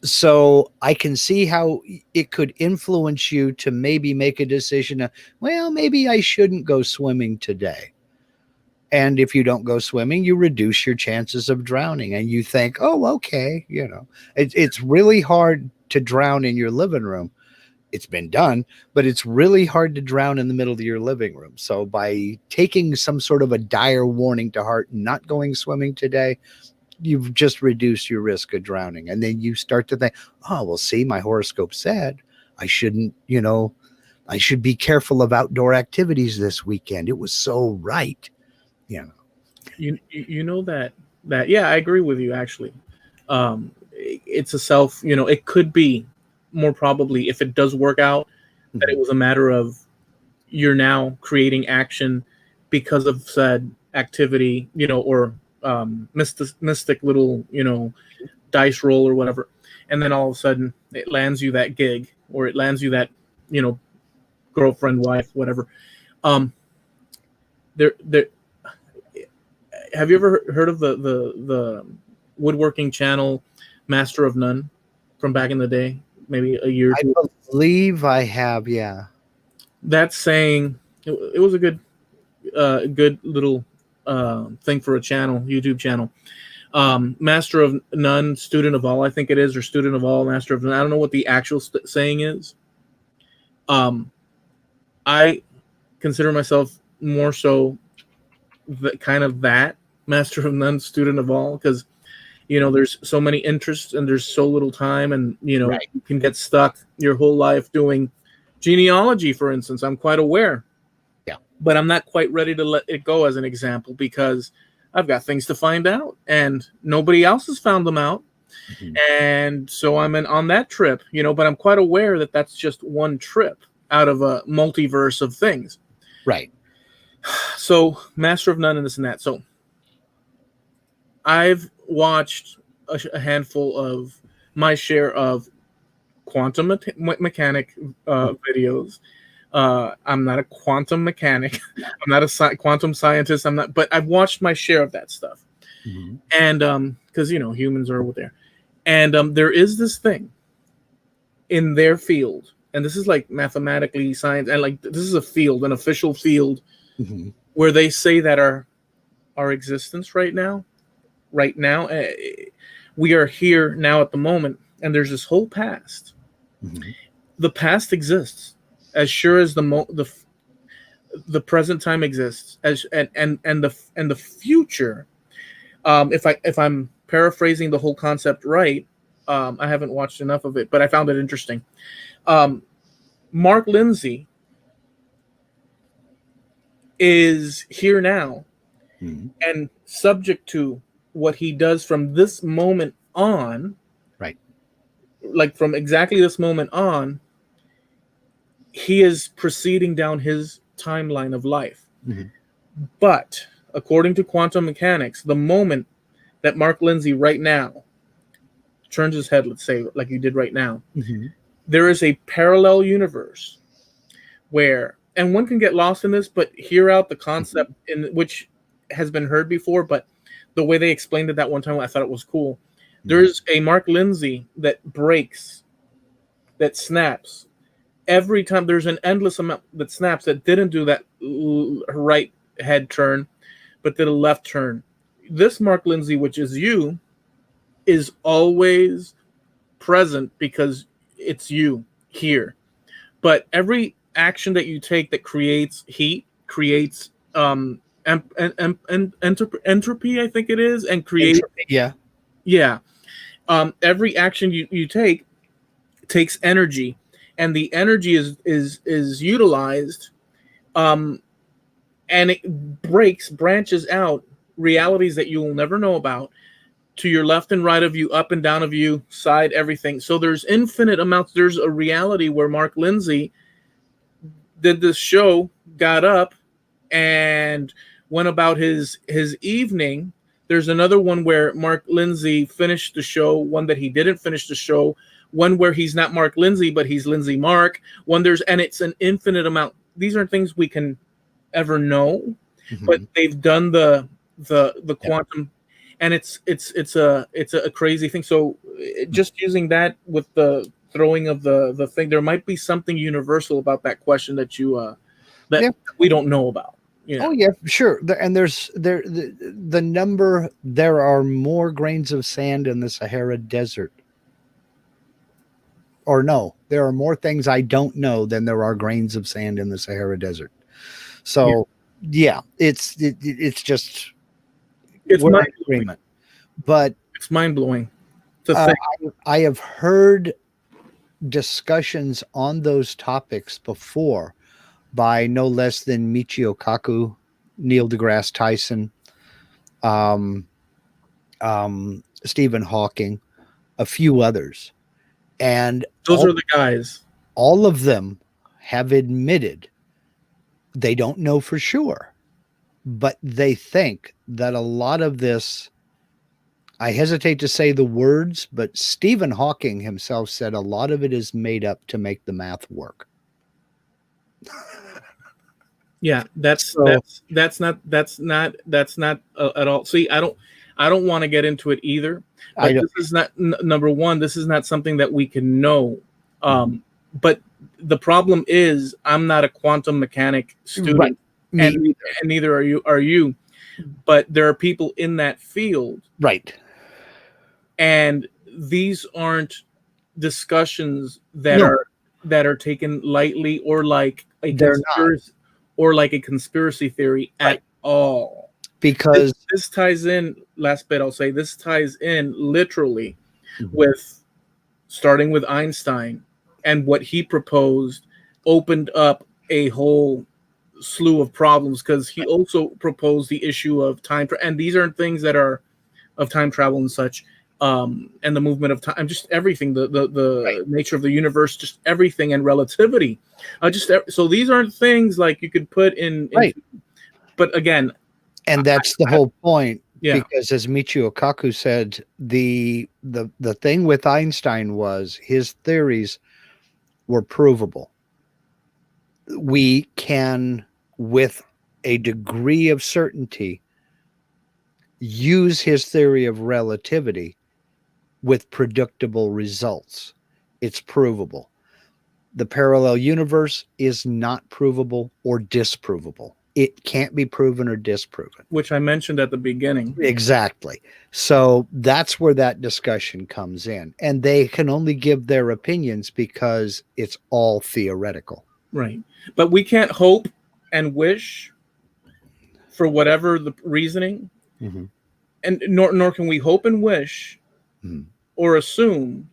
So I can see how it could influence you to maybe make a decision of, well, maybe I shouldn't go swimming today. And if you don't go swimming, you reduce your chances of drowning. And you think, oh, okay, it's really hard to drown in your living room. It's been done, but it's really hard to drown in the middle of your living room. So by taking some sort of a dire warning to heart and not going swimming today, you've just reduced your risk of drowning. And then you start to think, oh, well, see, my horoscope said I shouldn't, I should be careful of outdoor activities this weekend. It was so right. You know that yeah, I agree with you actually. It's a self, it could be more probably, if it does work out, that it was a matter of you're now creating action because of said activity, or mystic little, dice roll or whatever, and then all of a sudden it lands you that gig, or it lands you that, girlfriend, wife, whatever. There have you ever heard of the woodworking channel Master of None from back in the day, maybe a year or two? I believe I have, yeah. That's saying it was a good little thing for a channel, YouTube channel. Master of None, student of all, I think it is, or student of all, master of none. I don't know what the actual saying is. I consider myself more so that master of none, student of all, because there's so many interests and there's so little time, and Right. You can get stuck your whole life doing genealogy, for instance. I'm quite aware, but I'm not quite ready to let it go as an example, because I've got things to find out and nobody else has found them out. And so I'm on that trip, but I'm quite aware that that's just one trip out of a multiverse of things. Right. So Master of None and this and that. So I've watched a handful of my share of quantum mechanic videos. I'm not a quantum mechanic. I'm not a quantum scientist. But I've watched my share of that stuff. And because humans are over there, and there is this thing in their field, and this is like mathematically science, and like this is a field, an official field, where they say that our existence right now, we are here now at the moment, and there's this whole past. The past exists as sure as the present time exists, and the future. If I'm paraphrasing the whole concept right, I haven't watched enough of it, but I found it interesting. Mark Lindsay is here now, and subject to what he does from this moment on, right? Like from exactly this moment on, he is proceeding down his timeline of life. But according to quantum mechanics, the moment that Mark Lindsay right now turns his head, let's say, like you did right now, there is a parallel universe where, and one can get lost in this, but hear out the concept in which has been heard before, but the way they explained it that one time, I thought it was cool. There's a Mark Lindsay that breaks, that snaps. Every time there's an endless amount that snaps that didn't do that right head turn, but did a left turn. This Mark Lindsay, which is you, is always present because it's you here. But every action that you take that creates heat, creates entropy, I think it is, and create every action you take takes energy, and the energy is utilized, and it branches out realities that you will never know about, to your left and right of you, up and down of you, side, everything. So there's infinite amounts. There's a reality where Mark Lindsay did this show, got up, and went about his evening. There's another one where Mark Lindsay finished the show, one that he didn't finish the show, one where he's not Mark Lindsay, but he's Lindsay Mark. And it's an infinite amount. These aren't things we can ever know, but they've done the quantum, and it's a crazy thing. So just using that with the throwing of the thing, there might be something universal about that question that we don't know about. Oh yeah, sure. There's the number. There are more grains of sand in the Sahara Desert. Or no, there are more things I don't know than there are grains of sand in the Sahara Desert. So yeah, it's just we're in agreement. But it's mind-blowing to think. I have heard discussions on those topics before by no less than Michio Kaku, Neil deGrasse Tyson, Stephen Hawking, a few others. And Those are the guys. All of them have admitted they don't know for sure, but they think that a lot of this, I hesitate to say the words, but Stephen Hawking himself said a lot of it is made up to make the math work. Yeah, that's not at all. See, I don't want to get into it either. But this is not number one. This is not something that we can know. But the problem is, I'm not a quantum mechanic student, right. and neither are you. But there are people in that field, right? And these aren't discussions that are taken lightly or like a conspiracy theory at all. Because this ties in, last bit I'll say, this ties in literally with starting with Einstein, and what he proposed opened up a whole slew of problems, because he also proposed the issue of time, and these aren't things that are of time travel and such, and the movement of time, just everything, the nature of the universe, just everything, and relativity. So these aren't things like you could put in but again, and that's the whole point. Yeah. Because as Michio Kaku said, the thing with Einstein was his theories were provable. We can, with a degree of certainty, use his theory of relativity with predictable results. It's provable. The parallel universe is not provable or disprovable. It can't be proven or disproven. Which I mentioned at the beginning. Exactly. So that's where that discussion comes in. And they can only give their opinions because it's all theoretical. Right. But we can't hope and wish for whatever the reasoning. And nor can we hope and wish or assume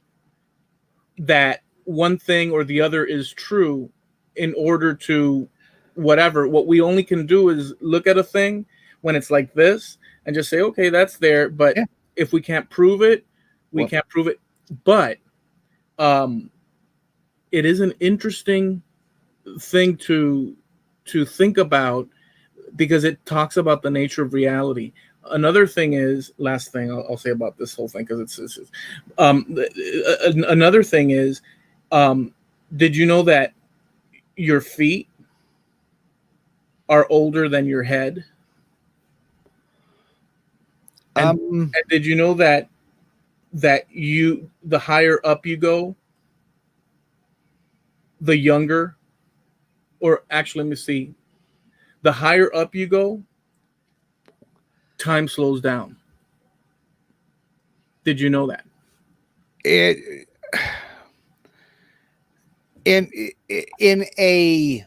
that one thing or the other is true in order to whatever. What we only can do is look at a thing when it's like this and just say, okay, that's there. But if we can't prove it, we can't prove it. But it is an interesting thing to think about, because it talks about the nature of reality. Another thing is, last thing I'll say about this whole thing, because it's another thing is, did you know that your feet are older than your head? And did you know that the higher up you go, the younger, or actually, let me see, the higher up you go, time slows down. Did you know that? In a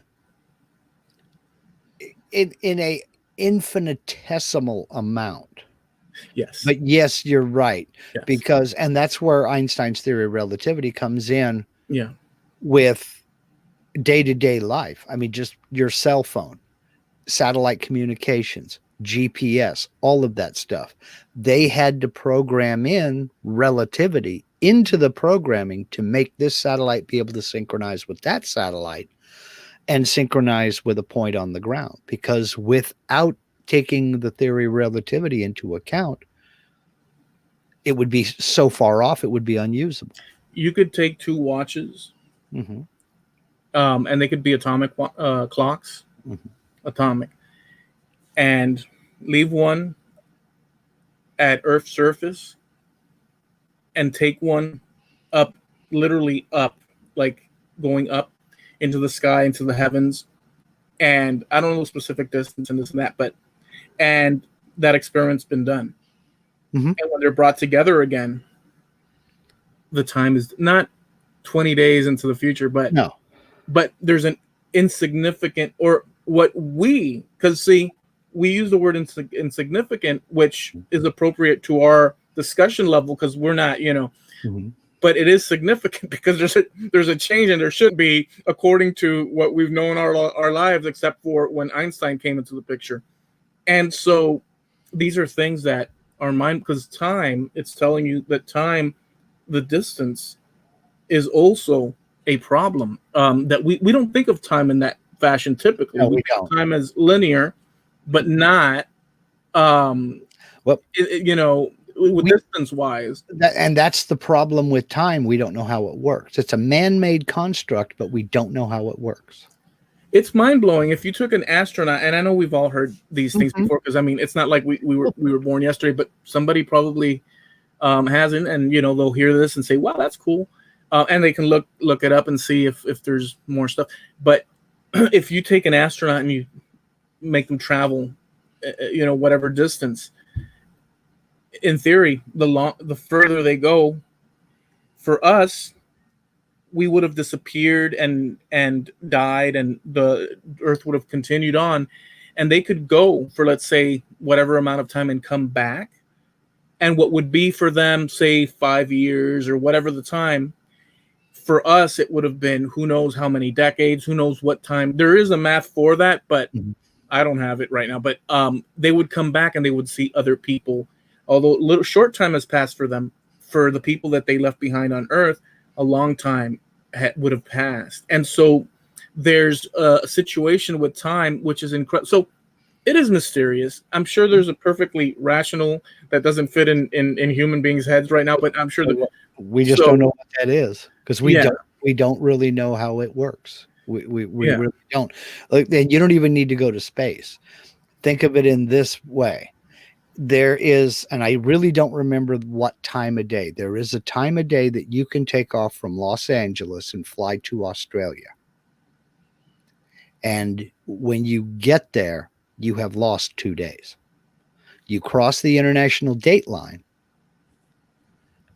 infinitesimal amount. Yes. But yes, you're right. Yes. Because, and that's where Einstein's theory of relativity comes in. Yeah. With day-to-day life. I mean, just your cell phone, satellite communications, GPS, all of that stuff. They had to program in relativity into the programming to make this satellite be able to synchronize with that satellite and synchronize with a point on the ground. Because without taking the theory of relativity into account, it would be so far off, it would be unusable. You could take two watches, and they could be atomic clocks, atomic, and leave one at Earth's surface and take one up, literally up, like going up into the sky, into the heavens. And I don't know the specific distance and this and that, and that experiment's been done. And when they're brought together again, the time is not 20 days into the future, but there's an insignificant, or what because see, we use the word insignificant, which is appropriate to our discussion level because we're not, Mm-hmm. but it is significant because there's a change, and there should be, according to what we've known our lives, except for when Einstein came into the picture. And so these are things that are mind, because time, it's telling you that time, the distance, is also a problem. That we don't think of time in that fashion typically. No, we think of time as linear, but not distance wise. And that's the problem with time. We don't know how it works. It's a man-made construct, but we don't know how it works. It's mind-blowing. If you took an astronaut, and I know we've all heard these things before, because I mean, it's not like we were born yesterday, but somebody probably hasn't, and they'll hear this and say, wow, that's cool, and they can look it up and see if there's more stuff. But if you take an astronaut and you make them travel whatever distance, in theory, the further they go, for us, we would have disappeared and died, and the Earth would have continued on, and they could go for, let's say, whatever amount of time and come back, and what would be for them, say, 5 years or whatever the time, for us it would have been who knows how many decades, who knows what time. There is a math for that, but I don't have it right now. But they would come back and they would see other people, although a little short time has passed for them. For the people that they left behind on Earth, a long time would have passed. And so there's a situation with time which is incredible. So it is mysterious. I'm sure there's a perfectly rational that doesn't fit in human beings' heads right now, but I'm sure that we just don't know what that is, because we don't really know how it works. We really don't. Like, and you don't even need to go to space. Think of it in this way. There is, and I really don't remember what time of day. There is a time of day that you can take off from Los Angeles and fly to Australia. And when you get there, you have lost 2 days. You cross the international date line,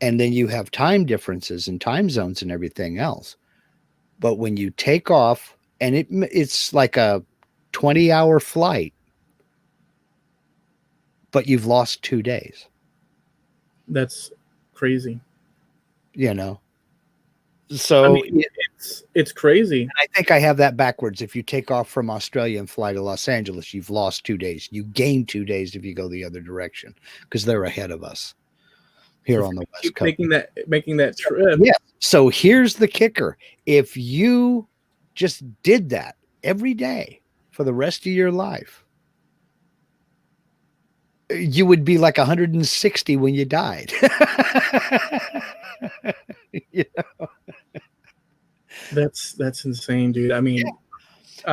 and then you have time differences and time zones and everything else. But when you take off, and it's like a 20-hour flight, but you've lost 2 days. That's crazy. So I mean, it's crazy. And I think I have that backwards. If you take off from Australia and fly to Los Angeles, you've lost 2 days. You gain 2 days if you go the other direction, because they're ahead of us here on the West Coast. Making that trip. Yeah. So here's the kicker. If you just did that every day for the rest of your life, you would be like 160 when you died. That's insane, dude. I mean,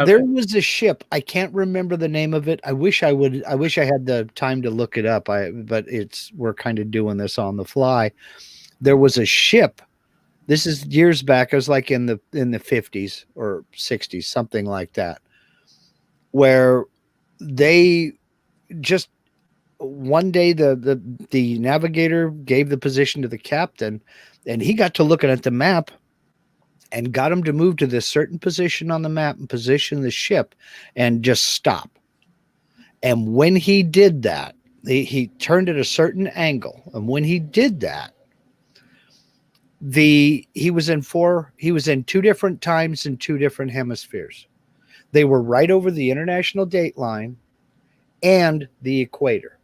there was a ship. I can't remember the name of it. I wish I had the time to look it up. But we're kind of doing this on the fly. There was a ship. This is years back. It was like in the 50s or 60s, something like that, where they just one day the navigator gave the position to the captain, and he got to looking at the map and got him to move to this certain position on the map and position the ship and just stop. And when he did that, he turned at a certain angle. And when he did that, he was in 2 different times in 2 different hemispheres. They were right over the international date line and the equator.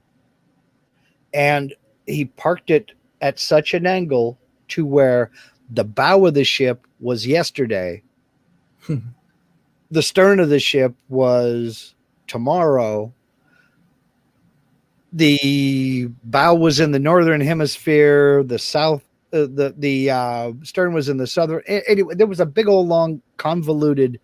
And he parked it at such an angle to where the bow of the ship was yesterday. The stern of the ship was tomorrow. The bow was in the northern hemisphere. The south, the stern was in the southern. Anyway, there was a big old long convoluted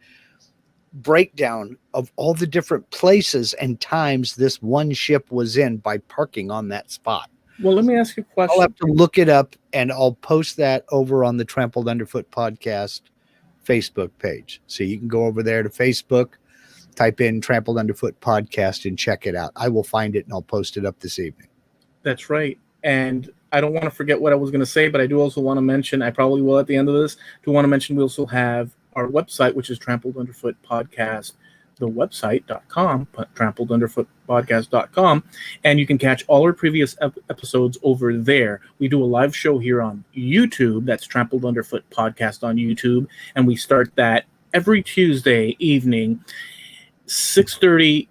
breakdown of all the different places and times this one ship was in by parking on that spot. Well, let me ask you a question. I'll have to look it up, and I'll post that over on the Trampled Underfoot Podcast Facebook page. So you can go over there to Facebook, type in Trampled Underfoot Podcast, and check it out. I will find it, and I'll post it up this evening. That's right. And I don't want to forget what I was going to say, but I do also want to mention, I probably will at the end of this, we also have our website, which is Trampled Underfoot Podcast the website.com, trampledunderfootpodcast.com, and you can catch all our previous episodes over there. We do a live show here on YouTube. That's Trampled Underfoot Podcast on YouTube, and we start that every Tuesday evening, 6:30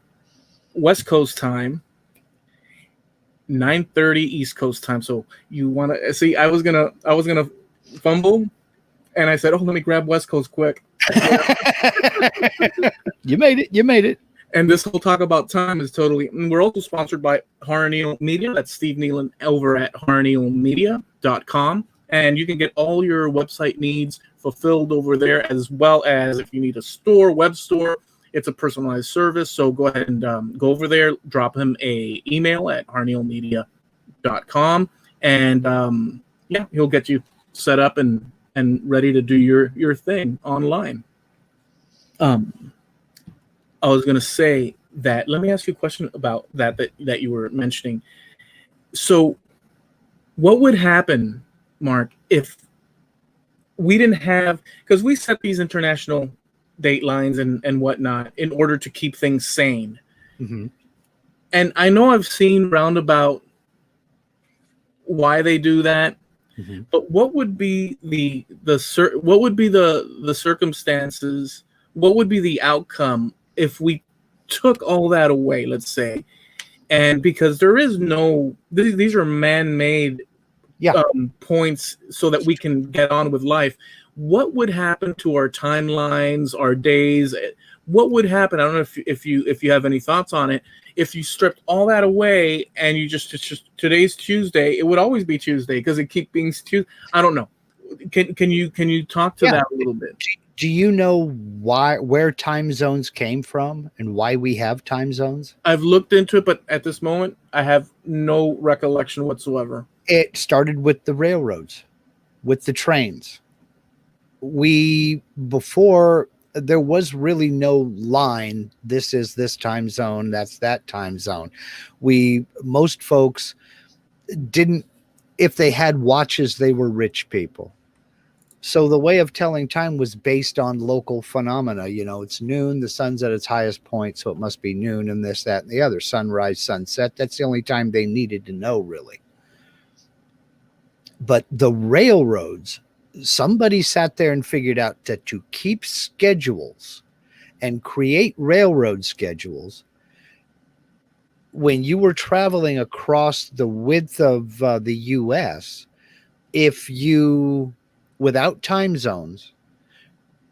West Coast time, 9:30 East Coast time. So you want to see? I was gonna fumble, and I said, "Oh, let me grab West Coast quick." You made it. And this whole talk about time is totally. And we're also sponsored by Horror Neil Media. That's Steve Nealon over at horrorneilmedia.com, and you can get all your website needs fulfilled over there, as well as if you need a web store. It's a personalized service, so go ahead and go over there, drop him a email at horrorneilmedia.com, and he'll get you set up and ready to do your thing online. I was going to say that, let me ask you a question about that you were mentioning. So what would happen, Mark, if we didn't have, because we set these international datelines and whatnot in order to keep things sane. Mm-hmm. And I know I've seen roundabout why they do that. Mm-hmm. But what would be the circumstances? What would be the outcome if we took all that away? Let's say, and because there is no, these are man-made points, so that we can get on with life. What would happen to our timelines, our days? What would happen? I don't know if you have any thoughts on it. If you stripped all that away and you just today's Tuesday, it would always be Tuesday because it keeps being Tuesday. I don't know. Can you talk to that a little bit? Do you know where time zones came from and why we have time zones? I've looked into it, but at this moment, I have no recollection whatsoever. It started with the railroads, with the trains. Before there was really no line. This is this time zone. That's that time zone. Most folks didn't, if they had watches, they were rich people. So the way of telling time was based on local phenomena. It's noon, the sun's at its highest point, so it must be noon, and this, that, and the other. Sunrise, sunset. That's the only time they needed to know, really. But the railroads, somebody sat there and figured out that to keep schedules and create railroad schedules, when you were traveling across the width of the U.S., without time zones,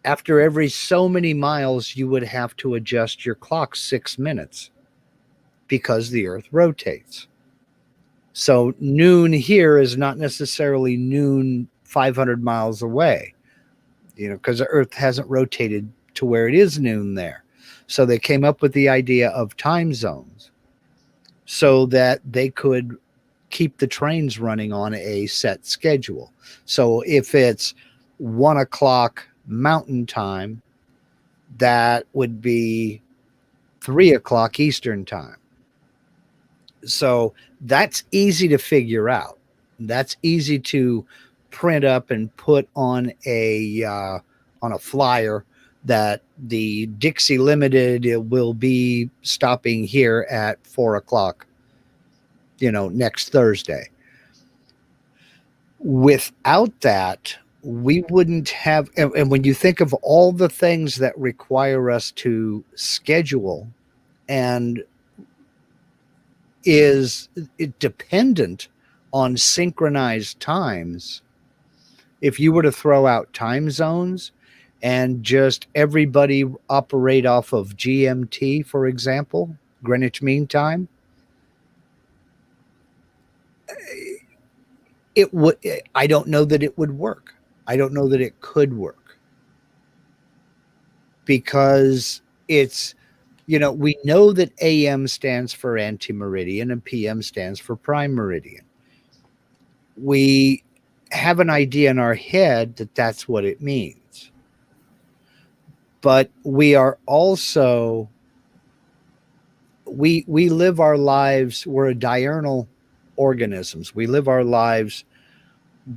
after every so many miles, you would have to adjust your clock 6 minutes because the earth rotates. So noon here is not necessarily noon 500 miles away, because the earth hasn't rotated to where it is noon there. So they came up with the idea of time zones so that they could keep the trains running on a set schedule. So if it's 1 o'clock Mountain Time, that would be 3 o'clock Eastern Time. So that's easy to figure out. That's easy to print up and put on a flyer that the Dixie Limited will be stopping here at 4 o'clock, next Thursday. Without that, we wouldn't have, and when you think of all the things that require us to schedule and is dependent on synchronized times, if you were to throw out time zones and just everybody operate off of GMT, for example, Greenwich Mean Time, I don't know that it would work. I don't know that it could work, because it's, we know that AM stands for anti-meridian and PM stands for prime meridian. We have an idea in our head that that's what it means. But we are also, we live our lives, we're diurnal organisms. We live our lives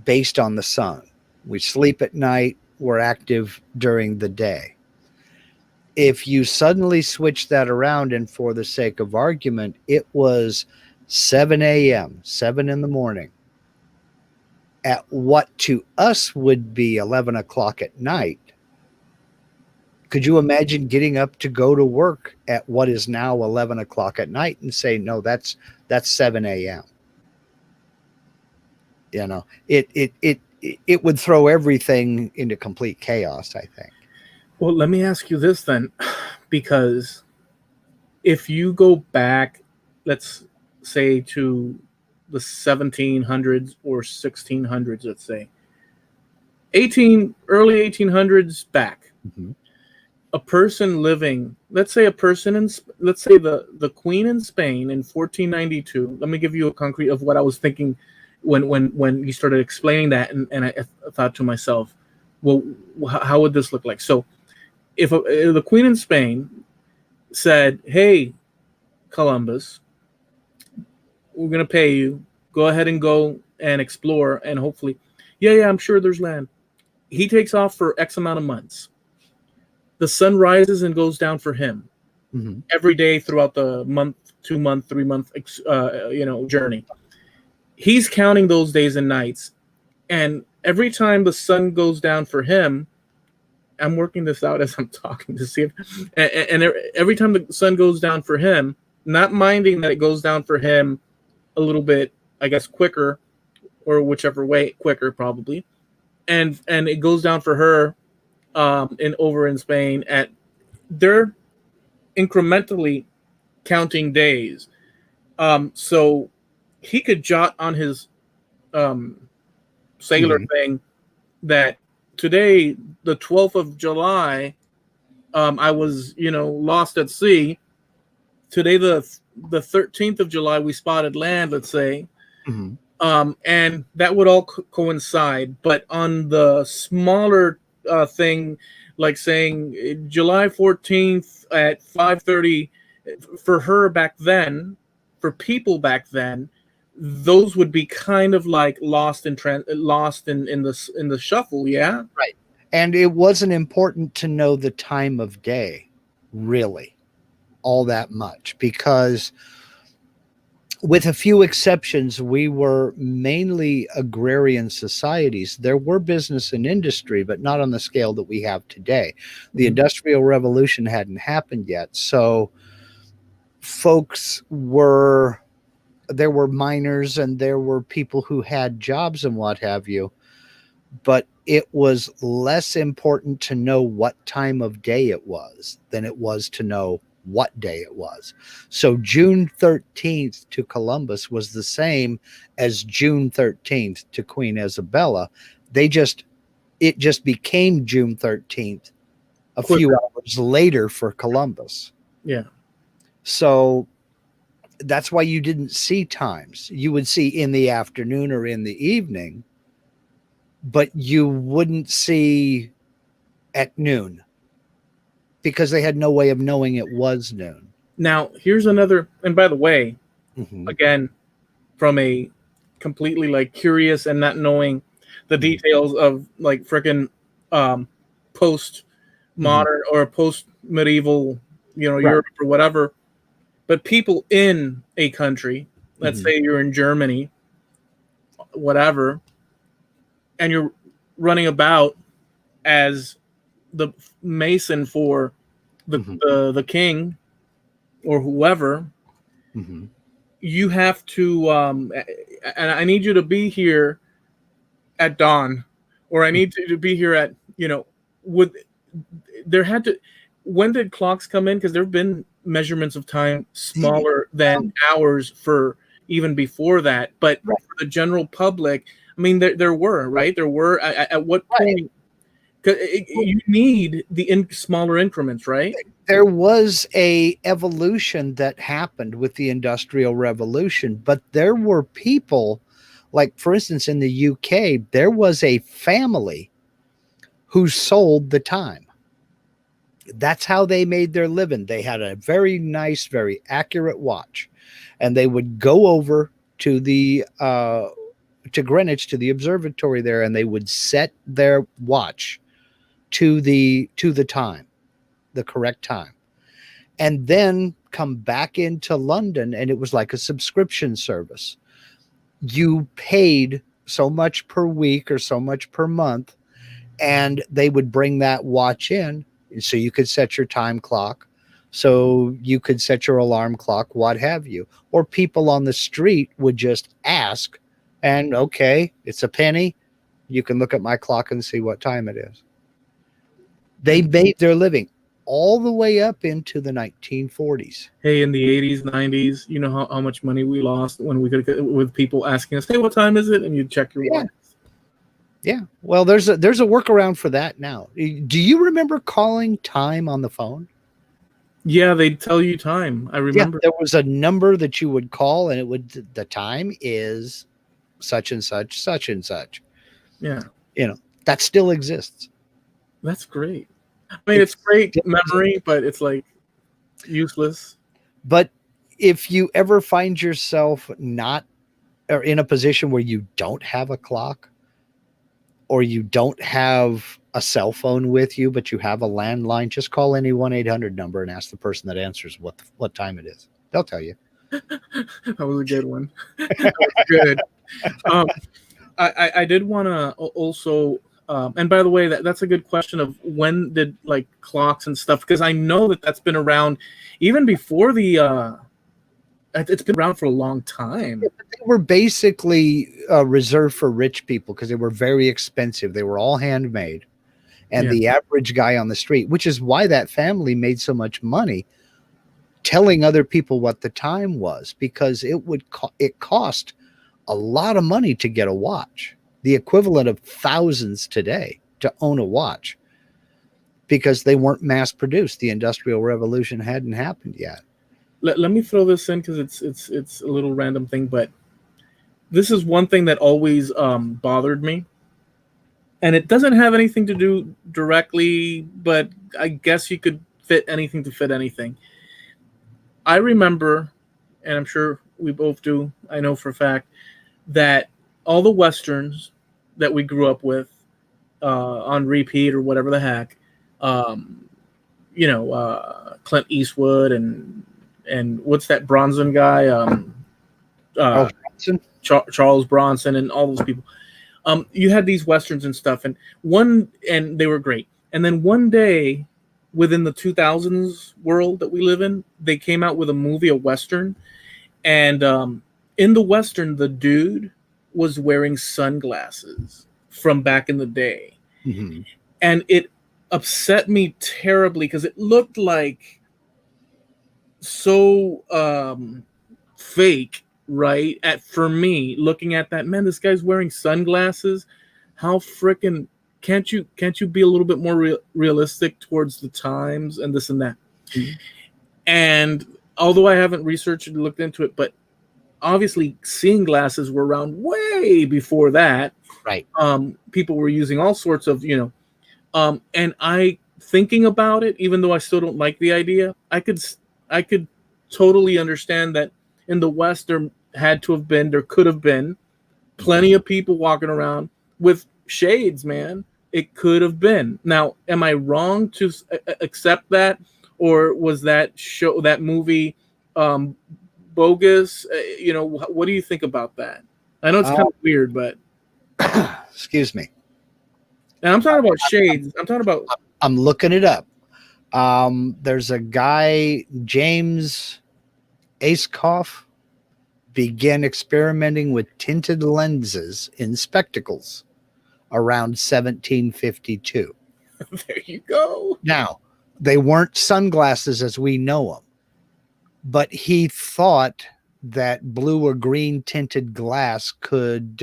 based on the sun. We sleep at night, we're active during the day. If you suddenly switch that around, and for the sake of argument, it was 7 a.m., 7 in the morning, at what to us would be 11 o'clock at night. Could you imagine getting up to go to work at what is now 11 o'clock at night and say, no, that's 7 a.m.? You know, it would throw everything into complete chaos, I think. Well, let me ask you this then, because if you go back, let's say to the 1700s or 1600s, let's say early 1800s back, a person living, let's say the queen in Spain in 1492. Let me give you a concrete of what I was thinking when you started explaining that, and I thought to myself, well, how would this look like? So if the queen in Spain said, hey, Columbus, we're going to pay you, go ahead and go and explore, and hopefully, yeah, I'm sure there's land. He takes off for X amount of months. The sun rises and goes down for him every day throughout the month, 2 month, 3 month, journey. He's counting those days and nights, and every time the sun goes down for him, I'm working this out as I'm talking to see if, and every time the sun goes down for him, not minding that it goes down for him a little bit, I guess, quicker, or whichever way, quicker probably, and it goes down for her over in Spain. They're incrementally counting days, so he could jot on his sailor thing that today, the 12th of July, I was lost at sea. Today, the 13th of July, we spotted land, let's say. And that would all coincide. But on the smaller thing, like saying July 14th at 5:30, for her back then, for people back then, those would be kind of like lost in the shuffle, yeah? Right. And it wasn't important to know the time of day, really, all that much, because with a few exceptions, we were mainly agrarian societies. There were business and industry, but not on the scale that we have today. The Industrial Revolution hadn't happened yet. So there were miners and there were people who had jobs and what have you, but it was less important to know what time of day it was than it was to know what day it was. So June 13th to Columbus was the same as June 13th to Queen Isabella. It just became June 13th a few hours later for Columbus. Yeah. So that's why you didn't see times. You would see in the afternoon or in the evening, but you wouldn't see at noon because they had no way of knowing it was noon. Now, here's another, and by the way, again, from a completely like curious and not knowing the details of like frickin' post-modern or post-medieval, Europe or whatever, but people in a country, let's say you're in Germany, whatever, and you're running about as the mason for the king or whoever, you have to and I need you to be here at dawn, or I need to be here at when did clocks come in? Because there have been measurements of time smaller than hours for even before that, but for the general public, I mean, there were at what point? You need the smaller increments, right? There was a evolution that happened with the Industrial Revolution, but there were people, like for instance in the UK, there was a family who sold the time. That's how they made their living. They had a very nice, very accurate watch, and they would go over to the to Greenwich, to the observatory there, and they would set their watch to the time. the correct time, and then come back into London, and it was like a subscription service. You paid so much per week or so much per month, and they would bring that watch in, so you could set your time clock, so you could set your alarm clock, what have you. Or people on the street would just ask, and okay, it's a penny. You can look at my clock and see what time it is. They made their living all the way up into the 1940s. Hey, in the 80s, 90s, you know how much money we lost when we could, with people asking us, hey, what time is it? And you check your watch. Yeah. Well, there's a workaround for that now. Do you remember calling time on the phone? Yeah, they'd tell you time. I remember. Yeah, there was a number that you would call, and the time is such and such, such and such. Yeah. That still exists. That's great. I mean, it's great memory, but it's like useless. But if you ever find yourself not or in a position where you don't have a clock, or you don't have a cell phone with you, but you have a landline, just call any 1-800 number and ask the person that answers what time it is. They'll tell you. That was a good one. That was good. I did want to also, and by the way, that's a good question of when did like clocks and stuff, because I know that's been around even before it's been around for a long time. They were basically reserved for rich people because they were very expensive. They were all handmade. And the average guy on the street, which is why that family made so much money telling other people what the time was, because it cost a lot of money to get a watch, the equivalent of thousands today to own a watch, because they weren't mass produced. The Industrial Revolution hadn't happened yet. Let me throw this in because it's a little random thing, but this is one thing that always bothered me, and it doesn't have anything to do directly, but I guess you could fit anything to fit anything. I remember, and I'm sure we both do, I know for a fact, that all the Westerns that we grew up with on repeat or whatever the heck, Clint Eastwood and what's that Bronson guy? Charles Bronson and all those people. You had these Westerns and stuff, and they were great. And then one day, within the 2000s world that we live in, they came out with a movie, a Western, and in the Western, the dude was wearing sunglasses from back in the day, and it upset me terribly because it looked like so fake, right? For me, looking at that, man, this guy's wearing sunglasses. How freaking can't you be a little bit more realistic towards the times and this and that? And although I haven't researched and looked into it, but obviously seeing glasses were around way before that. Right. People were using all sorts of, and I thinking about it, even though I still don't like the idea, I could totally understand that in the West there could have been plenty of people walking around with shades, man. It could have been. Now, am I wrong to accept that, or was that movie bogus? What do you think about that? I know it's kind of weird, but excuse me. And I'm talking about shades. I'm looking it up. There's a guy, James Askoff, began experimenting with tinted lenses in spectacles around 1752. There you go. Now, they weren't sunglasses as we know them, but he thought that blue or green tinted glass could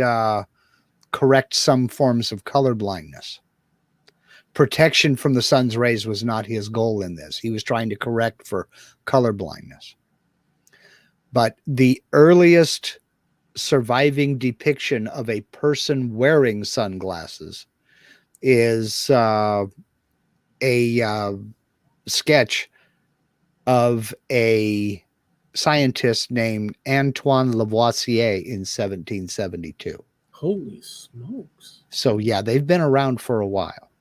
correct some forms of color blindness. Protection from the sun's rays was not his goal in this. He was trying to correct for color blindness. But the earliest surviving depiction of a person wearing sunglasses is a sketch of a scientist named Antoine Lavoisier in 1772. Holy smokes. So, yeah, they've been around for a while.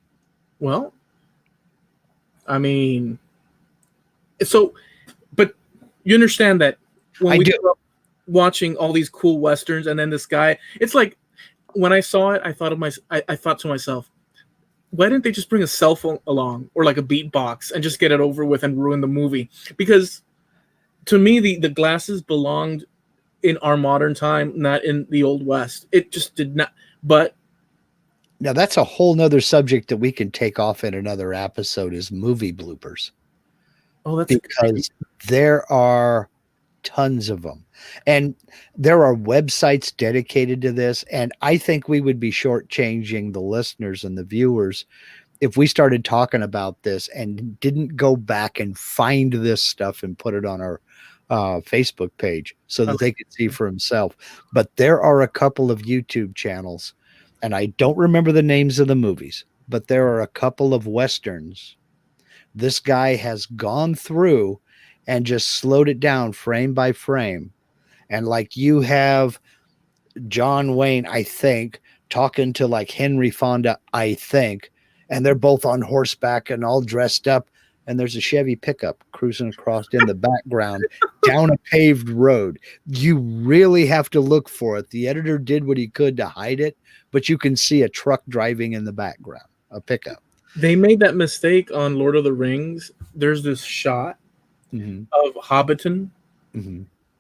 Well, I mean, so, but you understand that when we grew up watching all these cool westerns, and then this guy, it's like when I saw it, I thought to myself, why didn't they just bring a cell phone along or like a beatbox and just get it over with and ruin the movie? Because to me, the glasses belonged in our modern time, not in the Old West. It just did not. But now that's a whole nother subject that we can take off in another episode, is movie bloopers. Oh, that's because there are tons of them, and there are websites dedicated to this. And I think we would be shortchanging the listeners and the viewers if we started talking about this and didn't go back and find this stuff and put it on our Facebook page so that they could see for themselves. But there are a couple of YouTube channels, and I don't remember the names of the movies, but there are a couple of Westerns. This guy has gone through and just slowed it down frame by frame. And like you have John Wayne, I think, talking to like Henry Fonda, I think, and they're both on horseback and all dressed up. And there's a Chevy pickup cruising across in the background down a paved road. You really have to look for it. The editor did what he could to hide it, but you can see a truck driving in the background, a pickup. They made that mistake on Lord of the Rings. There's this shot of Hobbiton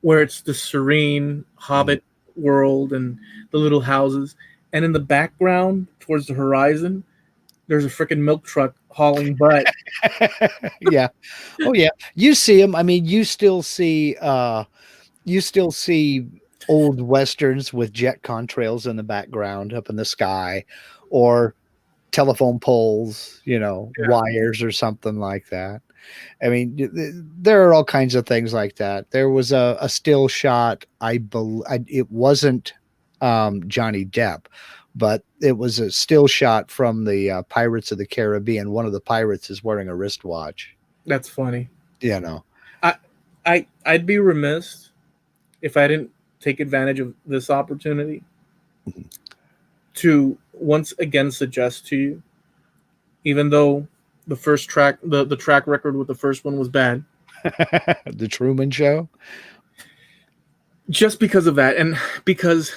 where it's the serene Hobbit world and the little houses. And in the background, towards the horizon, there's a freaking milk truck hauling butt. Yeah. Oh, yeah. You see them. I mean, you still see old Westerns with jet contrails in the background up in the sky, or telephone poles, wires or something like that. I mean, there are all kinds of things like that. There was a still shot. It wasn't Johnny Depp, but it was a still shot from the Pirates of the Caribbean. One of the pirates is wearing a wristwatch. That's funny. I'd be remiss if I didn't take advantage of this opportunity to once again suggest to you, even though the first track, the track record with the first one was bad. The Truman Show. Just because of that, and because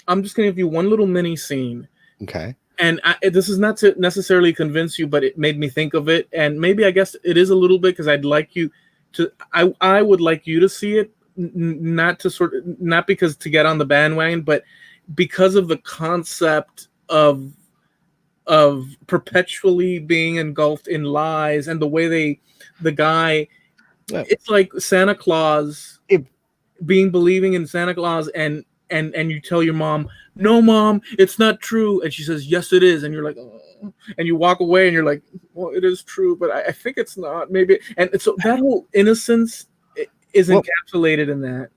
I'm just going to give you one little mini scene. Okay. And this is not to necessarily convince you, but it made me think of it. And maybe I guess it is a little bit because I'd like you to, I would like you to see it, not because to get on the bandwagon, but because of the concept of perpetually being engulfed in lies and the way the guy, it's like Santa Claus believing in Santa Claus and you tell your mom, no, Mom, it's not true. And she says, yes, it is. And you're like, oh. And you walk away and you're like, well, it is true, but I think it's not. Maybe. And so that whole innocence is encapsulated in that.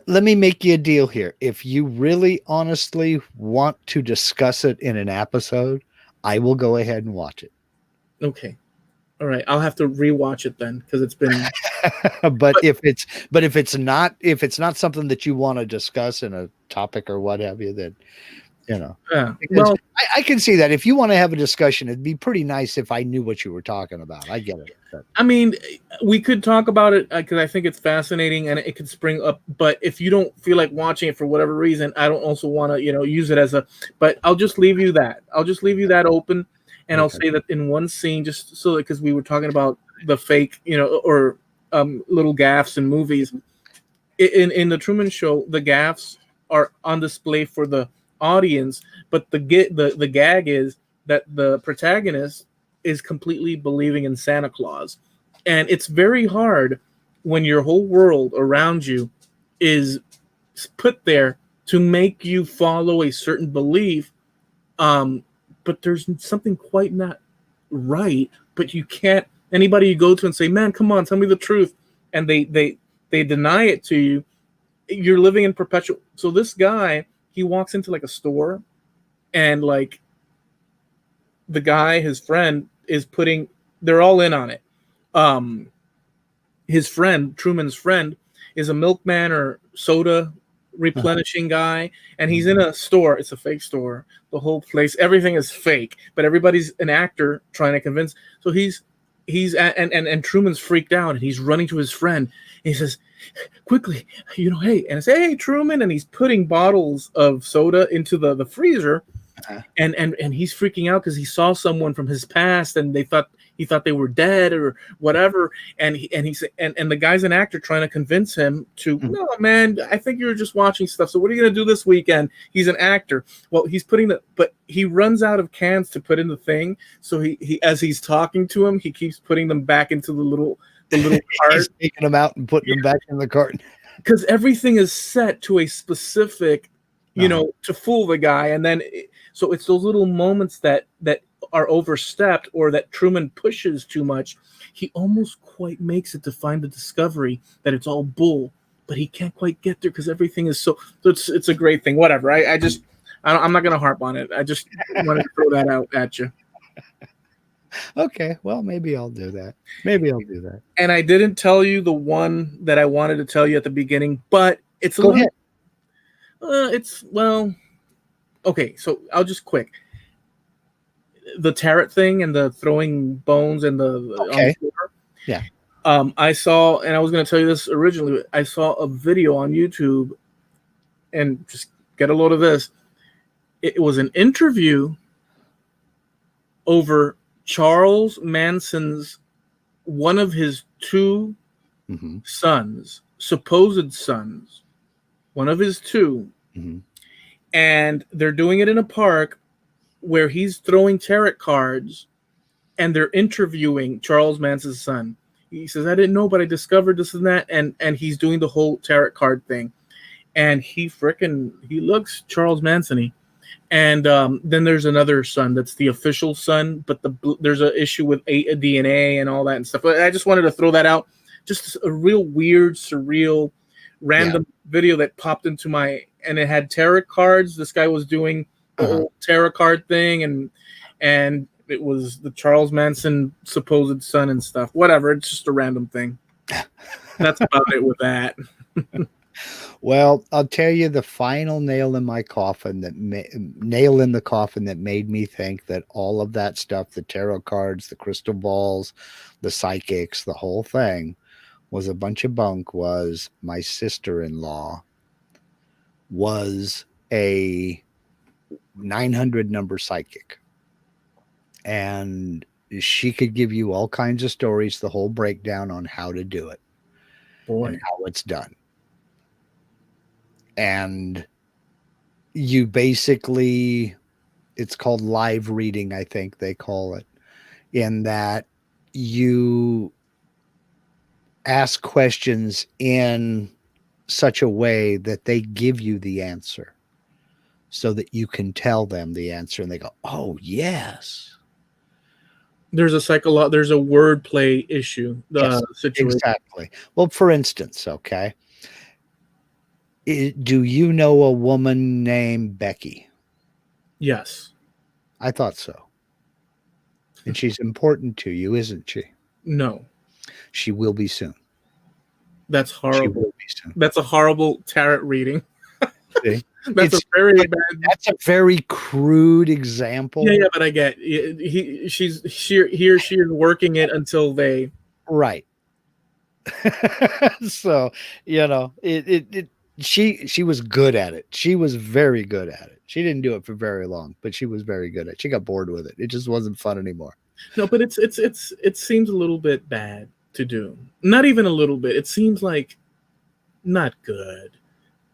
Let me make you a deal here. If you really honestly want to discuss it in an episode, I will go ahead and watch it. Okay. All right, I'll have to rewatch it then because it's been. but if it's not something that you want to discuss in a topic or what have you, then Yeah. Well, I can see that if you want to have a discussion, it'd be pretty nice if I knew what you were talking about. I get it. But. I mean, we could talk about it because I think it's fascinating and it could spring up. But if you don't feel like watching it for whatever reason, I don't also want to use it as a. But I'll just leave you that. I'll just leave you that open. And I'll say that in one scene, just so because we were talking about the fake, or little gaffes in movies. In the Truman Show, the gaffes are on display for the audience, but the gag is that the protagonist is completely believing in Santa Claus, and it's very hard when your whole world around you is put there to make you follow a certain belief. But there's something quite not right, but you can't, anybody you go to and say, man, come on, tell me the truth. And they deny it to you. You're living in perpetual. So this guy, he walks into like a store and like the guy, his friend they're all in on it. His friend, Truman's friend, is a milkman or soda replenishing guy, and he's in a store. It's a fake store. The whole place, everything is fake, but everybody's an actor trying to convince. So and Truman's freaked out, and he's running to his friend. And he says, "Quickly, hey!" And I say, "Hey, Truman!" And he's putting bottles of soda into the freezer, and he's freaking out because he saw someone from his past, and he thought they were dead or whatever. And the guy's an actor trying to convince him to, no, man, I think you're just watching stuff. So what are you going to do this weekend? He's an actor. Well, but he runs out of cans to put in the thing. So he as he's talking to him, he keeps putting them back into the little cart. He's taking them out and putting them back in the cart. Because everything is set to a specific, to fool the guy. And then, so it's those little moments that are overstepped, or that Truman pushes too much. He almost quite makes it to find the discovery that it's all bull, but he can't quite get there because everything is so it's a great thing. Whatever. I'm not going to harp on it. I just wanted to throw that out at you. Okay. Well, maybe I'll do that. And I didn't tell you the one that I wanted to tell you at the beginning, but it's Go ahead. Okay. So I'll just quick. The tarot thing and the throwing bones and the okay. on the floor. Yeah. I saw, and I was going to tell you this originally. I saw a video on YouTube, and just get a load of this. It was an interview over Charles Manson's one of his two sons, supposed sons, one of his two, and they're doing it in a park where he's throwing tarot cards, and they're interviewing Charles Manson's son. He says, "I didn't know, but I discovered this and that," and he's doing the whole tarot card thing, and he looks Charles Manson-y. And then there's another son that's the official son, but there's an issue with a DNA and all that and stuff. But I just wanted to throw that out. Just a real weird, surreal, random video that popped into and it had tarot cards. This guy was doing the whole tarot card thing, and it was the Charles Manson supposed son and stuff. Whatever, it's just a random thing. That's about it with that. Well, I'll tell you the final nail in the coffin that made me think that all of that stuff, the tarot cards, the crystal balls, the psychics, the whole thing was a bunch of bunk, was my sister-in-law was a 900 number psychic, and she could give you all kinds of stories, the whole breakdown on how to do it and how it's done. And you basically, it's called live reading, I think they call it, in that you ask questions in such a way that they give you the answer, so that you can tell them the answer and they go, "Oh, yes." There's a wordplay issue. Yes, situation. Exactly. Well, for instance, okay. Do you know a woman named Becky? Yes. I thought so. And she's important to you, isn't she? No. She will be soon. That's horrible. She will be soon. That's a horrible tarot reading. See? That's a very crude example. Yeah, but I get he or she is working it until they right. So she was good at it. She was very good at it. She didn't do it for very long, but she was very good at it. She got bored with it. It just wasn't fun anymore. No, but it seems a little bit bad to do. Not even a little bit. It seems like not good,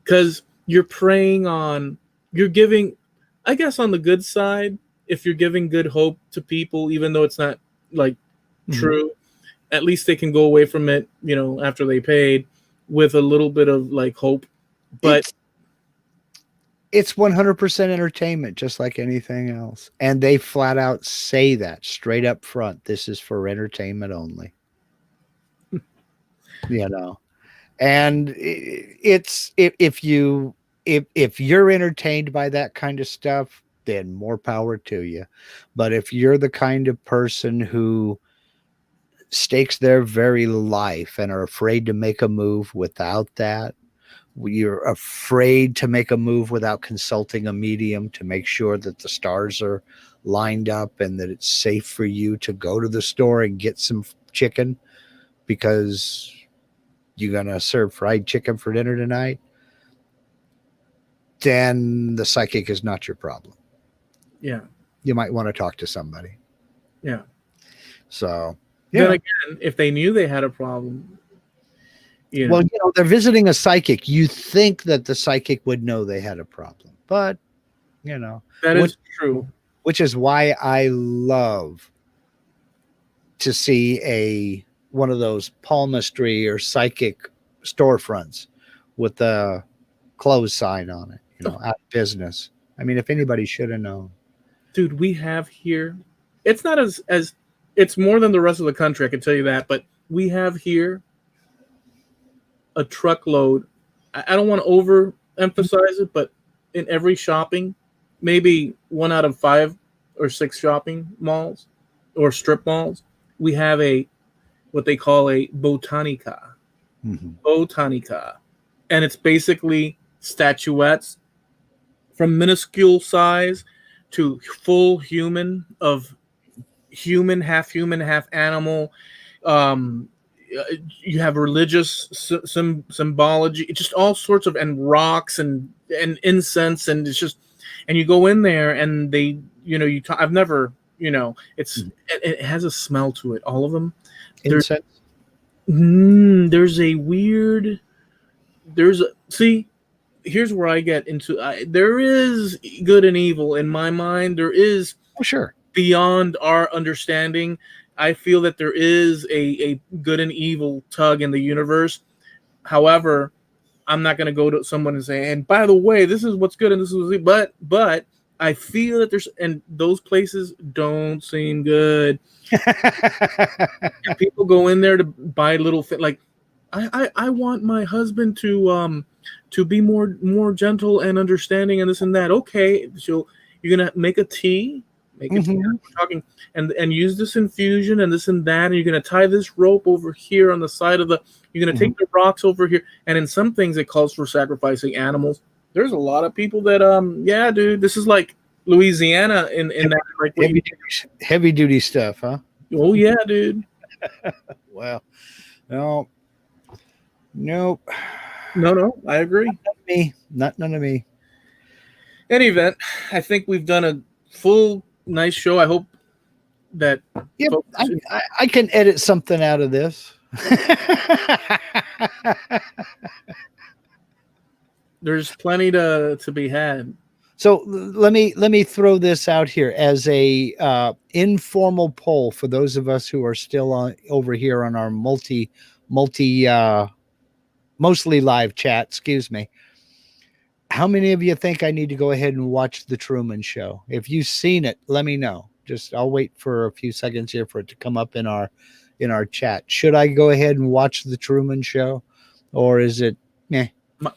because you're giving, I guess, on the good side, if you're giving good hope to people, even though it's not like true, at least they can go away from it, after they paid, with a little bit of like hope. But it's 100% entertainment, just like anything else. And they flat out say that straight up front. This is for entertainment only. And it's if you're entertained by that kind of stuff, then more power to you. But if you're the kind of person who stakes their very life and are afraid to make a move without that, You're afraid to make a move without consulting a medium to make sure that the stars are lined up and that it's safe for you to go to the store and get some chicken because you're going to serve fried chicken for dinner tonight, then the psychic is not your problem. Yeah. You might want to talk to somebody. Yeah. So, then again, if they knew they had a problem, well, they're visiting a psychic. You think that the psychic would know they had a problem, but that is true. Which is why I love to see one of those palmistry or psychic storefronts with the close sign on it, out of business. I mean, if anybody should have known. Dude, we have here, it's not as it's more than the rest of the country, I can tell you that, but we have here a truckload. I don't want to overemphasize it, but in every shopping, maybe 1 out of 5 or 6 shopping malls or strip malls, we have what they call a botanica. Botanica. And it's basically statuettes from minuscule size to full human, half animal. You have religious symbology, just all sorts of, and rocks and incense, and it's just, and you go in there and they, I've never, it has a smell to it. All of them. Incense. Here's where I get into, there is good and evil in my mind. There is, sure, beyond our understanding. I feel that there is a good and evil tug in the universe. However, I'm not going to go to someone and say, and by the way, this is what's good and this is what's, but I feel that and those places don't seem good. And people go in there to buy little things. Like, I want my husband to be more gentle and understanding and this and that. Okay, so you're going to make a tea. Talking and use this infusion and this and that, and you're going to tie this rope over here on the side of you're going to take the rocks over here, and in some things it calls for sacrificing animals. There's a lot of people that dude, this is like Louisiana in that, like, heavy duty stuff, huh? Oh yeah, dude. Well, no, I agree. None of me. In any event, I think we've done a full nice show. I hope that I can edit something out of this. There's plenty to be had. So let me throw this out here as a informal poll for those of us who are still over here on our mostly live chat. Excuse me. How many of you think I need to go ahead and watch The Truman Show? If you've seen it, let me know. I'll wait for a few seconds here for it to come up in our chat. Should I go ahead and watch The Truman Show, or is it meh?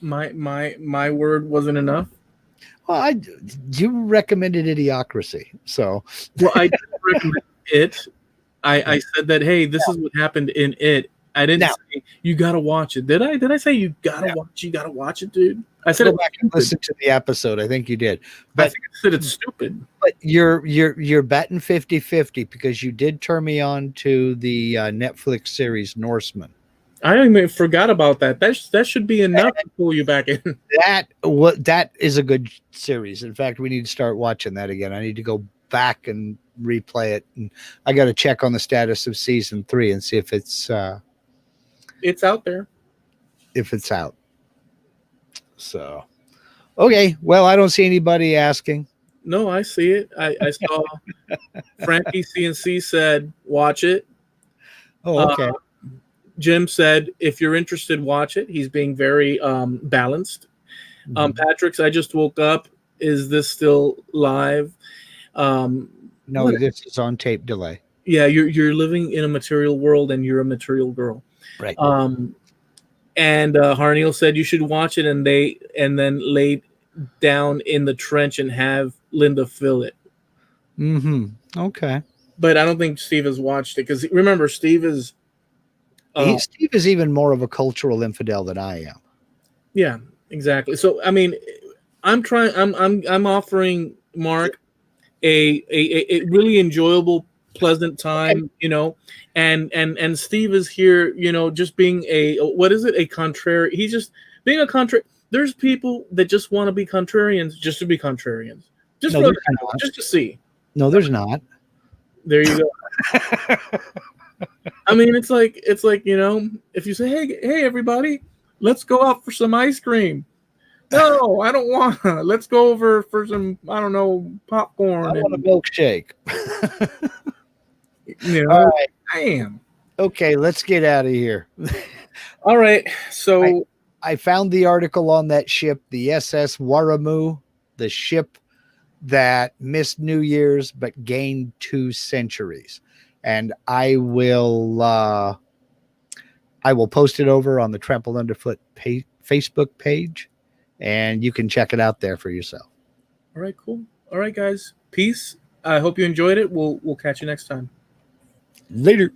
My word wasn't enough. Well, you recommended Idiocracy, so I did recommend it. I said that, hey, this is what happened in it. I didn't say you gotta watch it. Did I? Did I say you gotta watch? You gotta watch it, dude. I said go back and listen to the episode. I think you did. But I think I said it's stupid. But you're batting 50-50 because you did turn me on to the Netflix series Norseman. I even forgot about that. That should be enough to pull you back in. That is a good series. In fact, we need to start watching that again. I need to go back and replay it, and I got to check on the status of season 3 and see if it's out there. If it's out. So, okay. Well, I don't see anybody asking. No, I see it. I saw Frankie CNC said, watch it. Oh, okay. Jim said, if you're interested, watch it. He's being very balanced. Patrick's, I just woke up. Is this still live? No, this is on tape delay. Yeah, you're living in a material world and you're a material girl. Right. And Harneal said you should watch it and then lay down in the trench and have Linda fill it. Okay. But I don't think Steve has watched it because remember, Steve is Steve is even more of a cultural infidel than I am. Yeah, exactly. So I mean, I'm offering Mark a really enjoyable, pleasant time, Okay. and Steve is here, just being what is it, a contrary. He's just being a contrary. There's people that just want to be contrarians just to be contrarians, just No, for there's not. just to see. No, there's not. There you go. I mean, it's like if you say, hey, everybody, let's go out for some ice cream. No, I don't want. Let's go over for some, I don't know, popcorn. I want a milkshake. All right. I am. Okay, let's get out of here. All right. So I found the article on that ship, the SS Waramu, the ship that missed New Year's but gained 2 centuries. And I will post it over on the Trampled Underfoot Facebook page, and you can check it out there for yourself. All right, cool. All right, guys. Peace. I hope you enjoyed it. We'll catch you next time. Later.